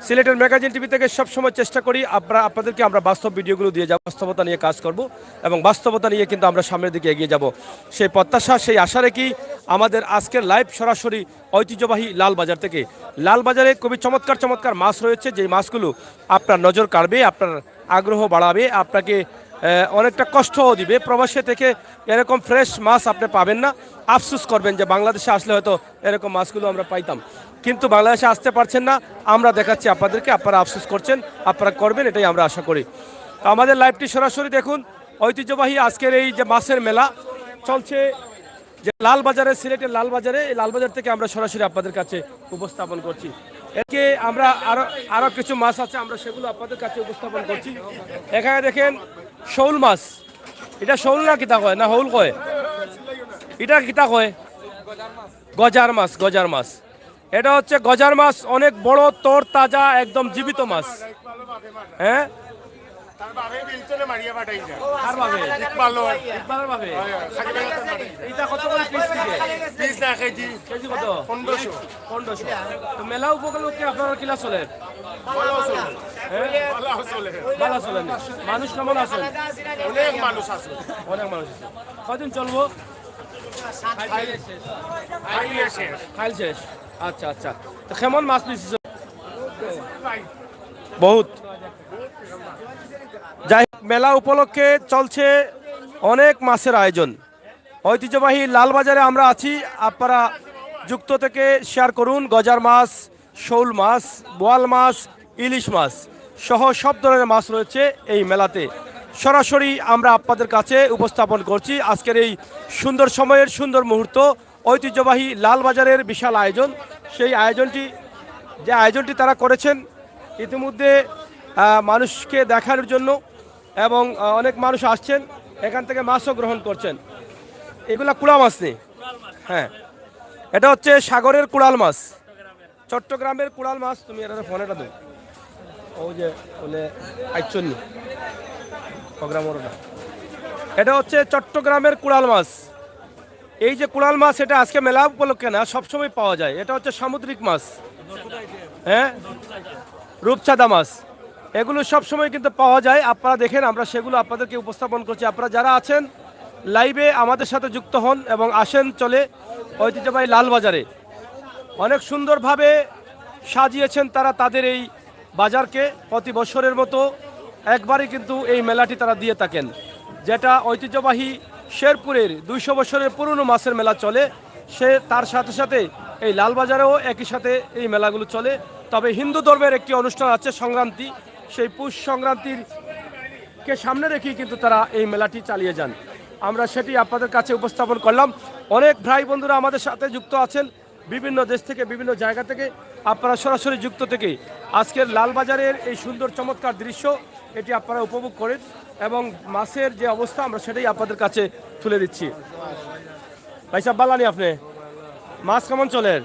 সিলেটের ম্যাগাজিন টিভি থেকে সবসময় চেষ্টা করি আপনাদেরকে আমরা বাস্তব ভিডিওগুলো দিয়ে যাব, বাস্তবতা নিয়ে কাজ করব এবং বাস্তবতা নিয়ে কিন্তু আমরা সামনের দিকে এগিয়ে যাব। সেই প্রত্যাশা, সেই আশা রেখেই আমাদের আজকের লাইভ সরাসরি ঐতিহ্যবাহী লালবাজার থেকে। লালবাজারে খুবই চমৎকার চমৎকার মাছ রয়েছে, যেই মাছগুলো আপনার নজর কাড়বে, আপনার আগ্রহ বাড়াবে, আপনাকে অনেকটা কষ্টও দিবে। প্রবাসী থেকে এরকম ফ্রেশ মাছ আপনি পাবেন না, আফসোস করবেন যে বাংলাদেশে আসলে হয়তো এরকম মাছগুলো আমরা পাইতাম, কিন্তু বাংলাদেশে আসতে পারছেন না। আমরা দেখাচ্ছি আপনাদেরকে, আপনারা আফসোস করছেন, আপনারা করবেন, এটাই আমরা আশা করি। তো আমাদের লাইভটি সরাসরি দেখুন। ঐতিহ্যবাহী আজকের এই যে মাছের মেলা চলছে যে লালবাজারে, সিলেটের লালবাজারে, এই লালবাজার থেকে আমরা সরাসরি আপনাদের কাছে উপস্থাপন করছি। একে আমরা আরো কিছু মাছ আছে, আমরা সেগুলো আপনাদের কাছে উপস্থাপন করছি। এখানে দেখেন শৌল মাছ। এটা শৌল না কিতা কয়, না হৌল কয়? এটা কিতা কয়? গজার মাছ। গজার মাছ, এটা হচ্ছে গজার মাছ। অনেক বড়, তোর তাজা, একদম জীবিত মাছ। হ্যাঁ, মেলা উপলক্ষে আপনারা কিলা চলে? মানুষ কেমন আছেন? অনেক মানুষ আছে। অনেক মানুষ আছে। কদিন চলবো? খাইল শেষ। আচ্ছা আচ্ছা, তো কেমন মাছ নিচ্ছিস? বহুত। যাই হোক, মেলা উপলক্ষে চলছে অনেক মাছের আয়োজন। ঐতিহ্যবাহী লালবাজারে আমরা আছি, আপনারা যুক্ত থেকে শেয়ার করুন। গজার মাছ, শোল মাছ, বোয়াল মাছ, ইলিশ মাছ সহ সব ধরনের মাছ রয়েছে এই মেলাতে। সরাসরি আমরা আপনাদের কাছে উপস্থাপন করছি আজকের এই সুন্দর সময়ের সুন্দর মুহূর্ত। ঐতিহ্যবাহী লালবাজারের বিশাল আয়োজন, সেই আয়োজনটি তারা করেছেন ইতিমধ্যে মানুষকে দেখানোর জন্য, এবং অনেক মানুষ আসছেন এখান থেকে মাছও গ্রহণ করছেন। এগুলা কুড়া মাছ নেই, হ্যাঁ, এটা হচ্ছে সাগরের কুড়াল মাছ, চট্টগ্রামের কুড়াল মাছ। তুমি এটা ফোনেটা দেবো, ওই যে বলে আইচন্নি প্রোগ্রাম, এটা হচ্ছে চট্টগ্রামের কুড়াল মাছ। এই যে কুড়াল মাছ, এটা আজকে মেলা উপলক্ষে না, সবসময় পাওয়া যায়। এটা হচ্ছে সামুদ্রিক মাছ, হ্যাঁ, রূপচাঁদা মাছ, এগুলো সবসময় কিন্তু পাওয়া যায়। আপনারা দেখেন, আমরা সেগুলো আপনাদেরকে উপস্থাপন করছি। আপনারা যারা আছেন লাইভে আমাদের সাথে যুক্ত হন এবং আসেন চলে ঐতিহ্যবাহী লালবাজারে। অনেক সুন্দরভাবে সাজিয়েছেন তারা তাদের এই বাজারকে। প্রতি বছরের মতো একবারই কিন্তু এই মেলাটি তারা দিয়ে থাকেন, যেটা ঐতিহ্যবাহী শেরপুরের 200 বছরের পুরনো মাছের মেলা চলে, তার সাথে সাথে এই লালবাজারেও একই সাথে এই মেলাগুলো চলে। তবে হিন্দু ধর্মের একটি অনুষ্ঠান আছে সংক্রান্তি, সেই পুষ সংক্রান্তিকে সামনে রেখেই কিন্তু তারা এই মেলাটি চালিয়ে যান। আমরা সেটি আপনাদের কাছে উপস্থাপন করলাম। অনেক ভাই বন্ধুরা আমাদের সাথে যুক্ত আছেন বিভিন্ন দেশ থেকে, বিভিন্ন জায়গা থেকে। আপনারা সরাসরি যুক্ত থেকে আজকের লালবাজারের এই সুন্দর চমৎকার দৃশ্য এটি আপনারা উপভোগ করেন, এবং মাছের যে অবস্থা আমরা সেটাই আপনাদের কাছে তুলে দিচ্ছি। ভাই সাহেব বালানি, আপনি মাছ কেমন চলেন?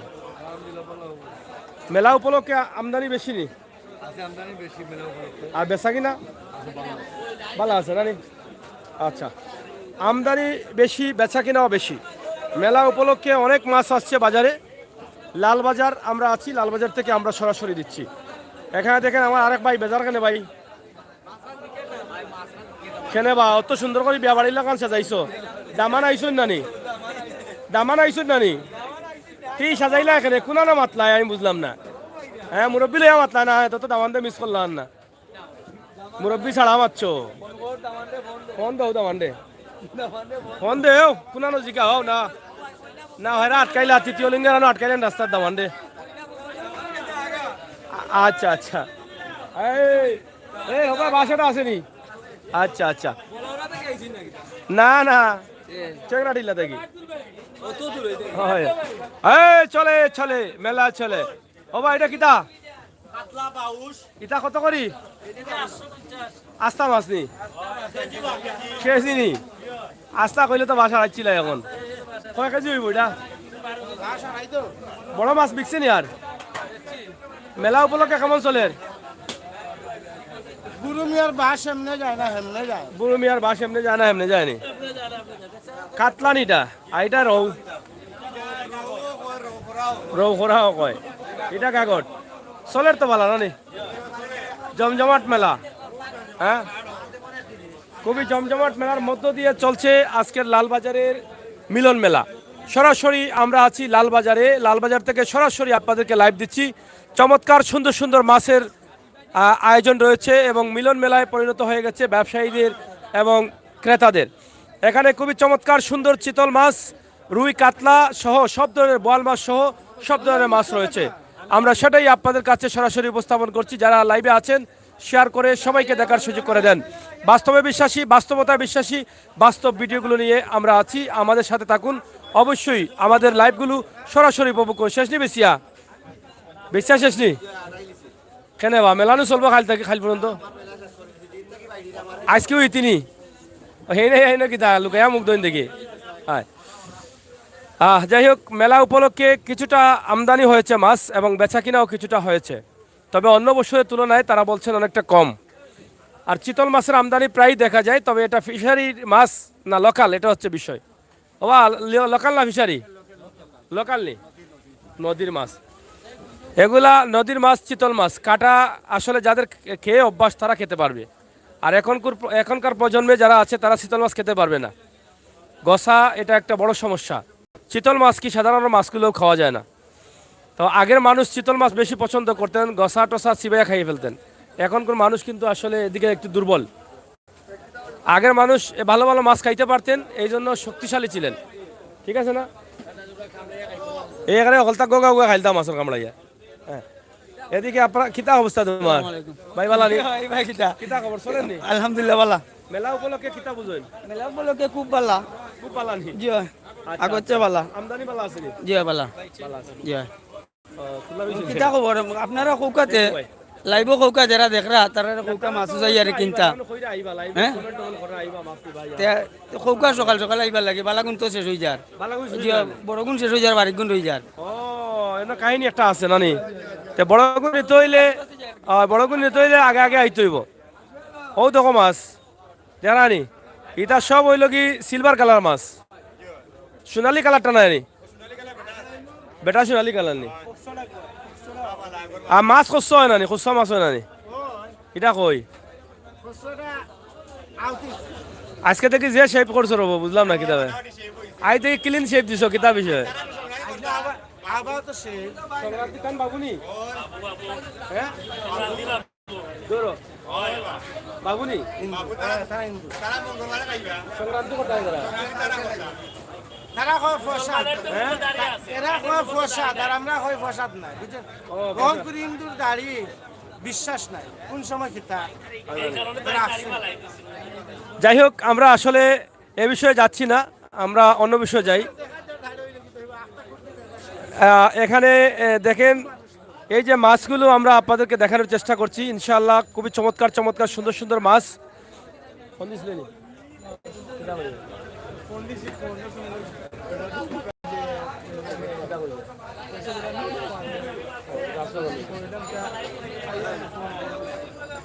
মেলা উপলক্ষে আমদানি বেশি নি? আর বেচা কিনা ভালো আছে নানি? আচ্ছা, আমদানি বেশি, বেচা কিনাও বেশি। মেলা উপলক্ষে অনেক মাছ আসছে বাজারে। লালবাজার আমরা আছি, লালবাজার থেকে আমরা সরাসরি দিচ্ছি। এখানে দেখেন আমার আরেক ভাই বেজার কেনে ভাই কেনে বা অত সুন্দর করে বিয়া বাড়ির লাগান সাজাইছো, দামান আইসুন নানি? দামান আইসুন নানি? কি সাজাইলা এখানে? কোনা না মাতলাই আমি বুঝলাম না। হ্যাঁ, মুরব্বী লইয়া মাতলা না, তো দামান দিয়ে মিস করলাম না। মুরব্বী ছাড়া মারছো, ফোন দাও দামান দে, ফোন দেও কোনানো জিকা হও না। না হয় আটকাইলা, তৃতীয় লিঙ্গের আটকাইলেন রাস্তার দামান দে। আচ্ছা আচ্ছা, এই হবে বাসাটা আসেনি? আচ্ছা আচ্ছা, না না চেকরা ঢিলা দেখি চলে চলে মেলা চলে। ও ভাই এটা কিতা ইটা কত করি? আস্তা মাছ নি কেজি নি? আস্তা কইলে তো বাসা রাখছিল। এখন কয় কেজি হইব এটা? বড় মাছ বিকছে নি? আর মেলা উপলক্ষে কেমন চলে? বুড়ুমিয়ার বাস এমনে যায় না হেমনে যায়। বুড়ুমিয়ার বাস এমনি যায় না হেমনে যায়নি? কাতলা নিটা আইটা রৌ রৌ খোরাও কয়, এটা কাগজ চলের তো ভালো না? জমজমাট মেলা, হ্যাঁ, খুবই জমজমাট মেলার মধ্য দিয়ে চলছে আজকের লালবাজারের মিলন মেলা। সরাসরি আমরা আছি লালবাজারে, লালবাজার থেকে সরাসরি আপনাদেরকে লাইভ দিচ্ছি। চমৎকার সুন্দর সুন্দর মাছের আয়োজন রয়েছে এবং মিলন মেলায় পরিণত হয়ে গেছে ব্যবসায়ীদের এবং ক্রেতাদের। এখানে খুবই চমৎকার সুন্দর চিতল মাছ, রুই, কাতলা সহ সব ধরনের, বোয়াল মাছ সহ সব ধরনের মাছ রয়েছে। আমরা সেটাই আপনাদের কাছে সরাসরি উপস্থাপন করছি। যারা লাইভে আছেন শেয়ার করে সবাইকে দেখার সুযোগ করে দেন। বাস্তবে বিশ্বাসী, বাস্তবতায় বিশ্বাসী, বাস্তব ভিডিওগুলো নিয়ে আমরা আছি। আমাদের সাথে থাকুন, অবশ্যই আমাদের লাইভগুলো সরাসরি উপভোগ করুন। শেষ নি বেশিয়া? বেশিয়া শেষ নি? কেন বা মেলানো চলবো খাল থেকে খাল পর্যন্ত? আজকেও ইতিনি হেই না কি তা লুকাইয়া মুখ দইন দেখি। হ্যাঁ, যাই হোক, মেলা উপলক্ষে কিছুটা আমদানি হয়েছে মাছ এবং বেচা কিনাও কিছুটা হয়েছে, তবে অন্য বছরের তুলনায় তারা বলছেন অনেকটা কম। আর চিতল মাছের আমদানি প্রায় দেখা যায়, তবে এটা ফিশারির মাছ না লোকাল, এটা হচ্ছে বিষয়। বা লোকাল না ফিশারি? লোকাল নেই, নদীর মাছ। এগুলা নদীর মাছ, চিতল মাছ কাটা আসলে যাদের খেয়ে অভ্যাস তারা খেতে পারবে, আর এখনকার প্রজন্মে যারা আছে তারা চিতল মাছ খেতে পারবে না। গসা এটা একটা বড় সমস্যা। চিতল মাছ কি সাধারণ মাছগুলো খাওয়া যায় না। তো আগের মানুষ চিতল মাছ বেশি পছন্দ করতেন, গসা টসা চিবাইয়া খাইয়ে ফেলতেন। এখনকার মানুষ কিন্তু আসলে এদিকে একটু দুর্বল। আগের মানুষ ভালো ভালো মাছ খাইতে পারতেন, এই জন্য শক্তিশালী ছিলেন। ঠিক আছে না? এইখানে হলতা গোগা গোগা খাইতাম মাছের কামড়াইয়া। হ্যাঁ, এদিকে আপনার কিতা অবস্থা তোমার? ভাই বালা নি? ভাই কিতা কিতা খবর চলেন নি? আলহামদুলিল্লাহ বালা। মেলা উপলক্ষে কিতা বুঝেন? মেলা উপলক্ষে খুব বালা। খুব পালা নি? জি হয়। আগতে বালা। আমদানি পালা আছে নি? জি হয় বালা। পালা আছে। জি হয়। খোলা বেশি কিতা খবর আপনারা কৌকাতে লাইভ কৌকা যারা দেখরা তারা কৌকা মাছ যাই আর কিনতা কইরা আইবা লাইভ হ্যাঁ? কমেন্ট টমেন্ট করে আইবা মাছ কি ভাই। কৌকা সকাল সকাল আইবার লাগে বালাগুন তো শেষ হয়ে যার। ভালো কইছো। জি হয়, বড়গুন শেষ হয়ে যার বারিগুন রয়ে যার। ও এনে কাহিনী একটা আছে নানি। তে বড় গুণ নিতে হইলে আগে আগে আইতে হইব। ও দেখো মাছ জানানি এটা সব হইল কি সিলভার কালার মাছ, সোনালি কালারটা নাই নি, বেটা সোনালি কালার নি। আর মাছ খুঁজছ হয় নানি, খুঁজছ মাছ হয় নানি, এটা কই আজকে থেকে যে শেপ করছো রব বুঝলাম না কিতাবে আই থেকে ক্লিন শেপ দিছ কিতাব বিষয়ে সংক্রান্তি কান বাবুনি হ্যাঁ দৌড়ো বাবুনি সংক্রান্তি কোথায় তারা তারা কয় ফসাদ এরা কয় ফসাদ আর আমরা কয় ফসাদ নাই বুঝছেন গ্রহণ করি হিন্দুর দাড়ি বিশ্বাস নাই কোন সময় খিতা যাই হোক আমরা আসলে এ বিষয়ে যাচ্ছি না, আমরা অন্য বিষয়ে যাই। এখানে দেখেন এই যে মাছগুলো আমরা আপনাদেরকে দেখানোর চেষ্টা করছি, ইনশাআল্লাহ খুবই চমৎকার চমৎকার সুন্দর সুন্দর মাছ।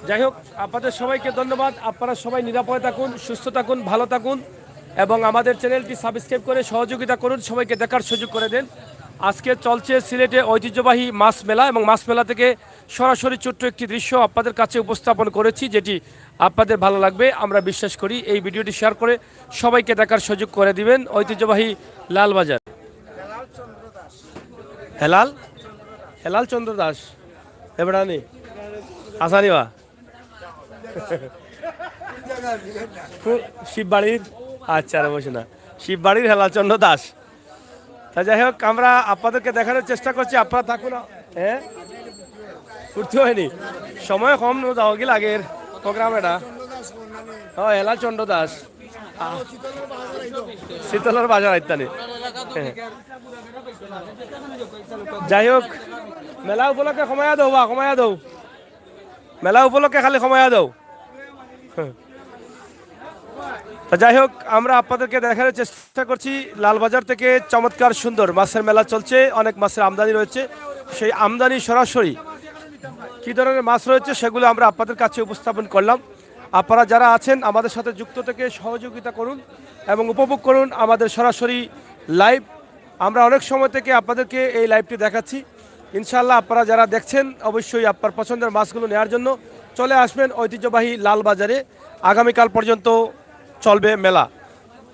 যাই হোক আপনাদের সবাইকে ধন্যবাদ। আপনারা সবাই নিরাপদে থাকুন, সুস্থ থাকুন, ভালো থাকুন এবং আমাদের চ্যানেলটি সাবস্ক্রাইব করে সহযোগিতা করুন, সবাইকে দেখার সুযোগ করে দেন। আজকে চলছে সিলেটে ঐতিহ্যবাহী মাছ মেলা এবং মাছ মেলা থেকে সরাসরি ছোট্ট একটি দৃশ্য আপনাদের কাছে উপস্থাপন করেছি, যেটি আপনাদের ভালো লাগবে আমরা বিশ্বাস করি। এই ভিডিওটি শেয়ার করে সবাইকে দেখার সুযোগ করে দিবেন। ঐতিহ্যবাহী লালবাজার হেলাল চন্দ্র দাস এবারে আসানিবা শিববাড়ির আচ্ছা বসে না শিববাড়ির হেলালচন্দ্র দাস। তা যাই হোক আমরা আপনাদেরকে দেখানোর চেষ্টা করছি, আপনারা থাকুন। হ্যাঁ ফুর্তি হয়নি, সময় কম যাওয়া গেল আগের প্রোগ্রাম এটা। হ্যাঁ হেলালচন্দ্র দাস শীতলার বাজার ইত্যাদি। যাই হোক মেলা উপলক্ষে সময়া দৌ বা সময়া দৌ মেলা উপলক্ষে খালি সময়া দৌ। যাই হোক আমরা আপনাদেরকে দেখানোর চেষ্টা করছি লালবাজার থেকে চমৎকার সুন্দর মাছের মেলা চলছে, অনেক মাছের আমদানি রয়েছে। সেই আমদানি সরাসরি কী ধরনের মাছ রয়েছে সেগুলো আমরা আপনাদের কাছে উপস্থাপন করলাম। আপনারা যারা আছেন আমাদের সাথে যুক্ত থেকে সহযোগিতা করুন এবং উপভোগ করুন আমাদের সরাসরি লাইভ। আমরা অনেক সময় থেকে আপনাদেরকে এই লাইভটি দেখাচ্ছি। ইনশাআল্লাহ আপনারা যারা দেখছেন অবশ্যই আপনার পছন্দের মাছগুলো নেওয়ার জন্য চলে আসবেন ঐতিহ্যবাহী লালবাজারে। আগামীকাল পর্যন্ত চলবে মেলা।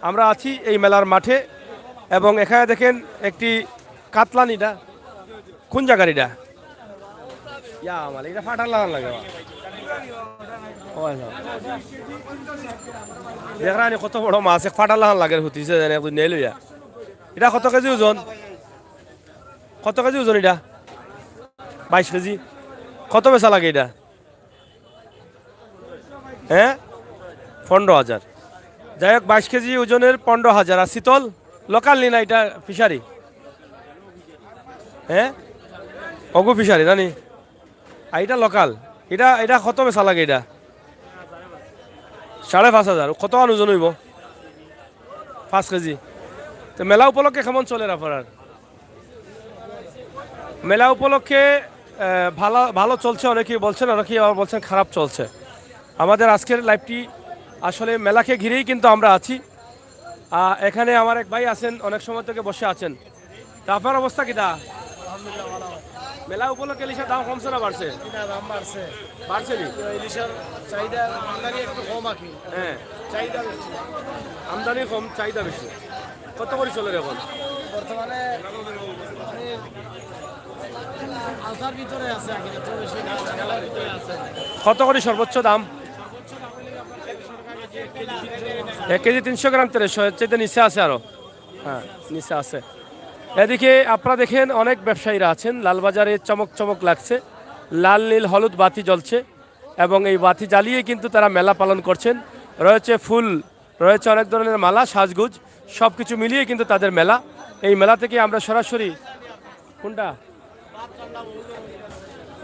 আমরা আছি এই মেলার মাঠে এবং এখানে দেখেন একটি কাতলানিটা কোন জায়গার এটা ফাটার লাগান লাগে দেখি কত বড় মাছ ফাটার লাগান লাগে হুতিছে নেই লইয়া। এটা কত কেজি ওজন? কত কেজি ওজন এটা? 22 কেজি। কত বেচা লাগে এটা? হ্যাঁ 15,000। যাই হোক 22 কেজি ওজনের 15,000। আর শীতল লোকাল নি না এটা ফিশারি? হ্যাঁ অগু ফিশারি জানি। আর এটা লোকাল। এটা এটা কত বেচা লাগে? এটা 5,500। কত ওজন হইব? 5 কেজি। তো মেলা উপলক্ষে কেমন চলে আপনার? মেলা উপলক্ষে ভালো ভালো চলছে, অনেকেই বলছেন, অনেকেই আবার বলছেন খারাপ চলছে। আমাদের আজকের লাইভটি আসলে মেলাকে ঘিরেই কিন্তু আমরা আছি। এখানে আমার এক ভাই আছেন, অনেক সময় থেকে বসে আছেন। তা আপনার অবস্থা কিটা? মেলা উপলক্ষে ইলিশের দাম কমছে না বাড়ছে? এটা দাম বাড়ছে, বাড়ছে নি? ইলিশের চাহিদা আমদানি একটু কম আকি, হ্যাঁ, চাহিদা বেশি। আমদানি কম, চাহিদা বেশি। কত করে চলে এখন? বর্তমানে মানে আলতার ভিতরে আছে, আগে এত বেশি না, মেলার ভিতরে আছে। কত করে সর্বোচ্চ দাম? 1 কেজি 300 গ্রাম 1300, এর চাইতে নিচে আছে আরো? হ্যাঁ, নিচে আছে। এদিকে আপনারা দেখেন অনেক ব্যবসায়ীরা আছেন, লালবাজারে চমক চমক লাগছে, লাল নীল হলুদ বাতি জ্বলছে এবং এই বাতি জ্বালিয়ে কিন্তু তারা মেলা পালন করছেন। রয়েছে ফুল, রয়েছে অনেক ধরনের মালা, সাজগুজ, সব কিছু মিলিয়ে কিন্তু তাদের মেলা। এই মেলা থেকে আমরা সরাসরি কোনটা,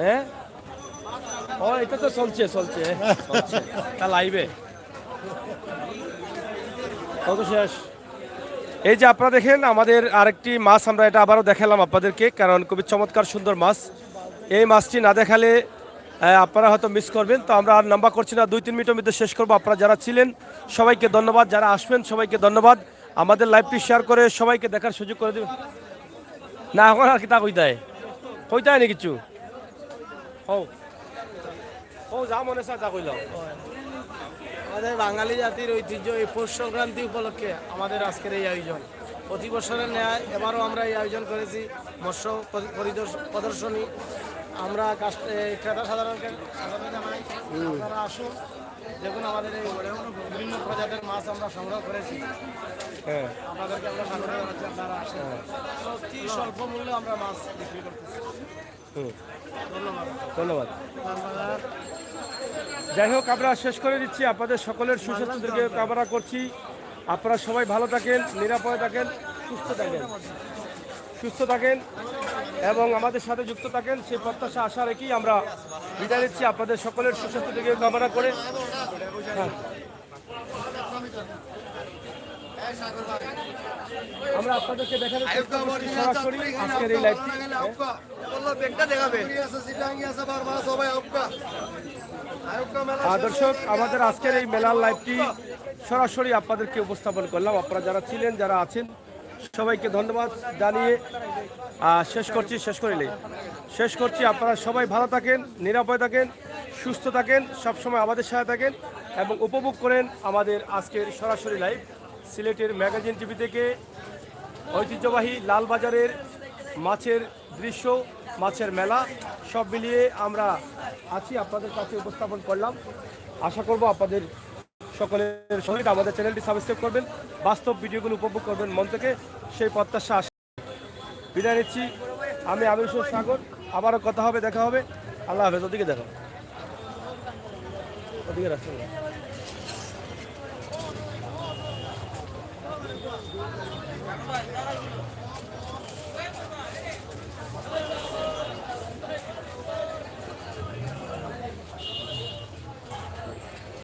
হ্যাঁ ও এটা তো চলছে চলছে চলছে, তা লাইভে কত শেষ। এই যে আপনারা দেখেন আমাদের আরেকটি মাছ, আমরা এটা আবারও দেখালাম আপনাদেরকে, কারণ খুবই চমৎকার সুন্দর মাছ। এই মাছটি না দেখালে আপনারা হয়তো মিস করবেন। তো আমরা আর লম্বা করছি না, 2-3 মিনিটের মধ্যে শেষ করবো। আপনারা যারা ছিলেন সবাইকে ধন্যবাদ, যারা আসবেন সবাইকে ধন্যবাদ। আমাদের লাইভটি শেয়ার করে সবাইকে দেখার সুযোগ করে দেবেন। না এখন আর কি তা কইতায় নি কিছু ও যা মনে চায় তা কইলাম। আমাদের বাঙালি জাতির ঐতিহ্য এই পৌষ সংক্রান্তি উপলক্ষে আমাদের আজকের এই আয়োজন। প্রতি বছরের ন্যায় এবারও আমরা এই আয়োজন করেছি মৎস্য প্রদর্শনী। আমরা ক্রেতা সাধারণকে স্বাগত জানাই, আপনারা আসুন, দেখুন আমাদের এই বিভিন্ন প্রজাতির মাছ আমরা সংগ্রহ করেছি। হ্যাঁ, আপনাদেরকে আমরা স্বাগত জানাচ্ছি, আপনারা আসেন। অতি স্বল্প মূল্যে আমরা মাছ বিক্রি করতেছি। ধন্যবাদ। ধন্যবাদ। যাই হোক, আমরা শেষ করে দিচ্ছি। আপনাদের সকলের সুস্বাস্থ্য দিকে কামনা করছি। আপনারা সবাই ভালো থাকেন, নিরাপদে থাকেন, সুস্থ থাকেন এবং আমাদের সাথে যুক্ত থাকেন, সেই প্রত্যাশা আশা রেখেই আমরা বিদায় নিচ্ছি। আপনাদের সকলের সুস্বাস্থ্য দিকে কামনা করে হ্যাঁ, আমরা আপনাদেরকে দেখানোর চেষ্টা করছি সরাসরি আজকের এই লাইভটি। দর্শক, আমাদের আজকের এই মেলার লাইভটি সরাসরি আপনাদেরকে উপস্থাপন করলাম। আপনারা যারা ছিলেন, যারা আছেন, সবাইকে ধন্যবাদ জানিয়ে শেষ করছি। আপনারা সবাই ভালো থাকেন, নিরাপদে থাকেন, সুস্থ থাকেন, সবসময় আমাদের সাথে থাকেন এবং উপভোগ করেন আমাদের আজকের সরাসরি লাইভ সিলেটের ম্যাগাজিন টিভি থেকে। ঐতিহ্যবাহী লালবাজারের মাছের দৃশ্য, মাছের মেলা সব মিলিয়ে আমরা আছি, আপনাদের কাছে উপস্থাপন করলাম। আশা করব আপনাদের সকলের সহিত আমাদের চ্যানেলটি সাবস্ক্রাইব করবেন, বাস্তব ভিডিওগুলো উপভোগ করবেন মন থেকে, সেই প্রত্যাশা আশা বিদায় নিচ্ছি। আমি আমির হোসেন সাগর, আবারও কথা হবে, দেখা হবে। আল্লাহ হাফেজ। ওদিকে দেখো, ওদিকে রাখছেন।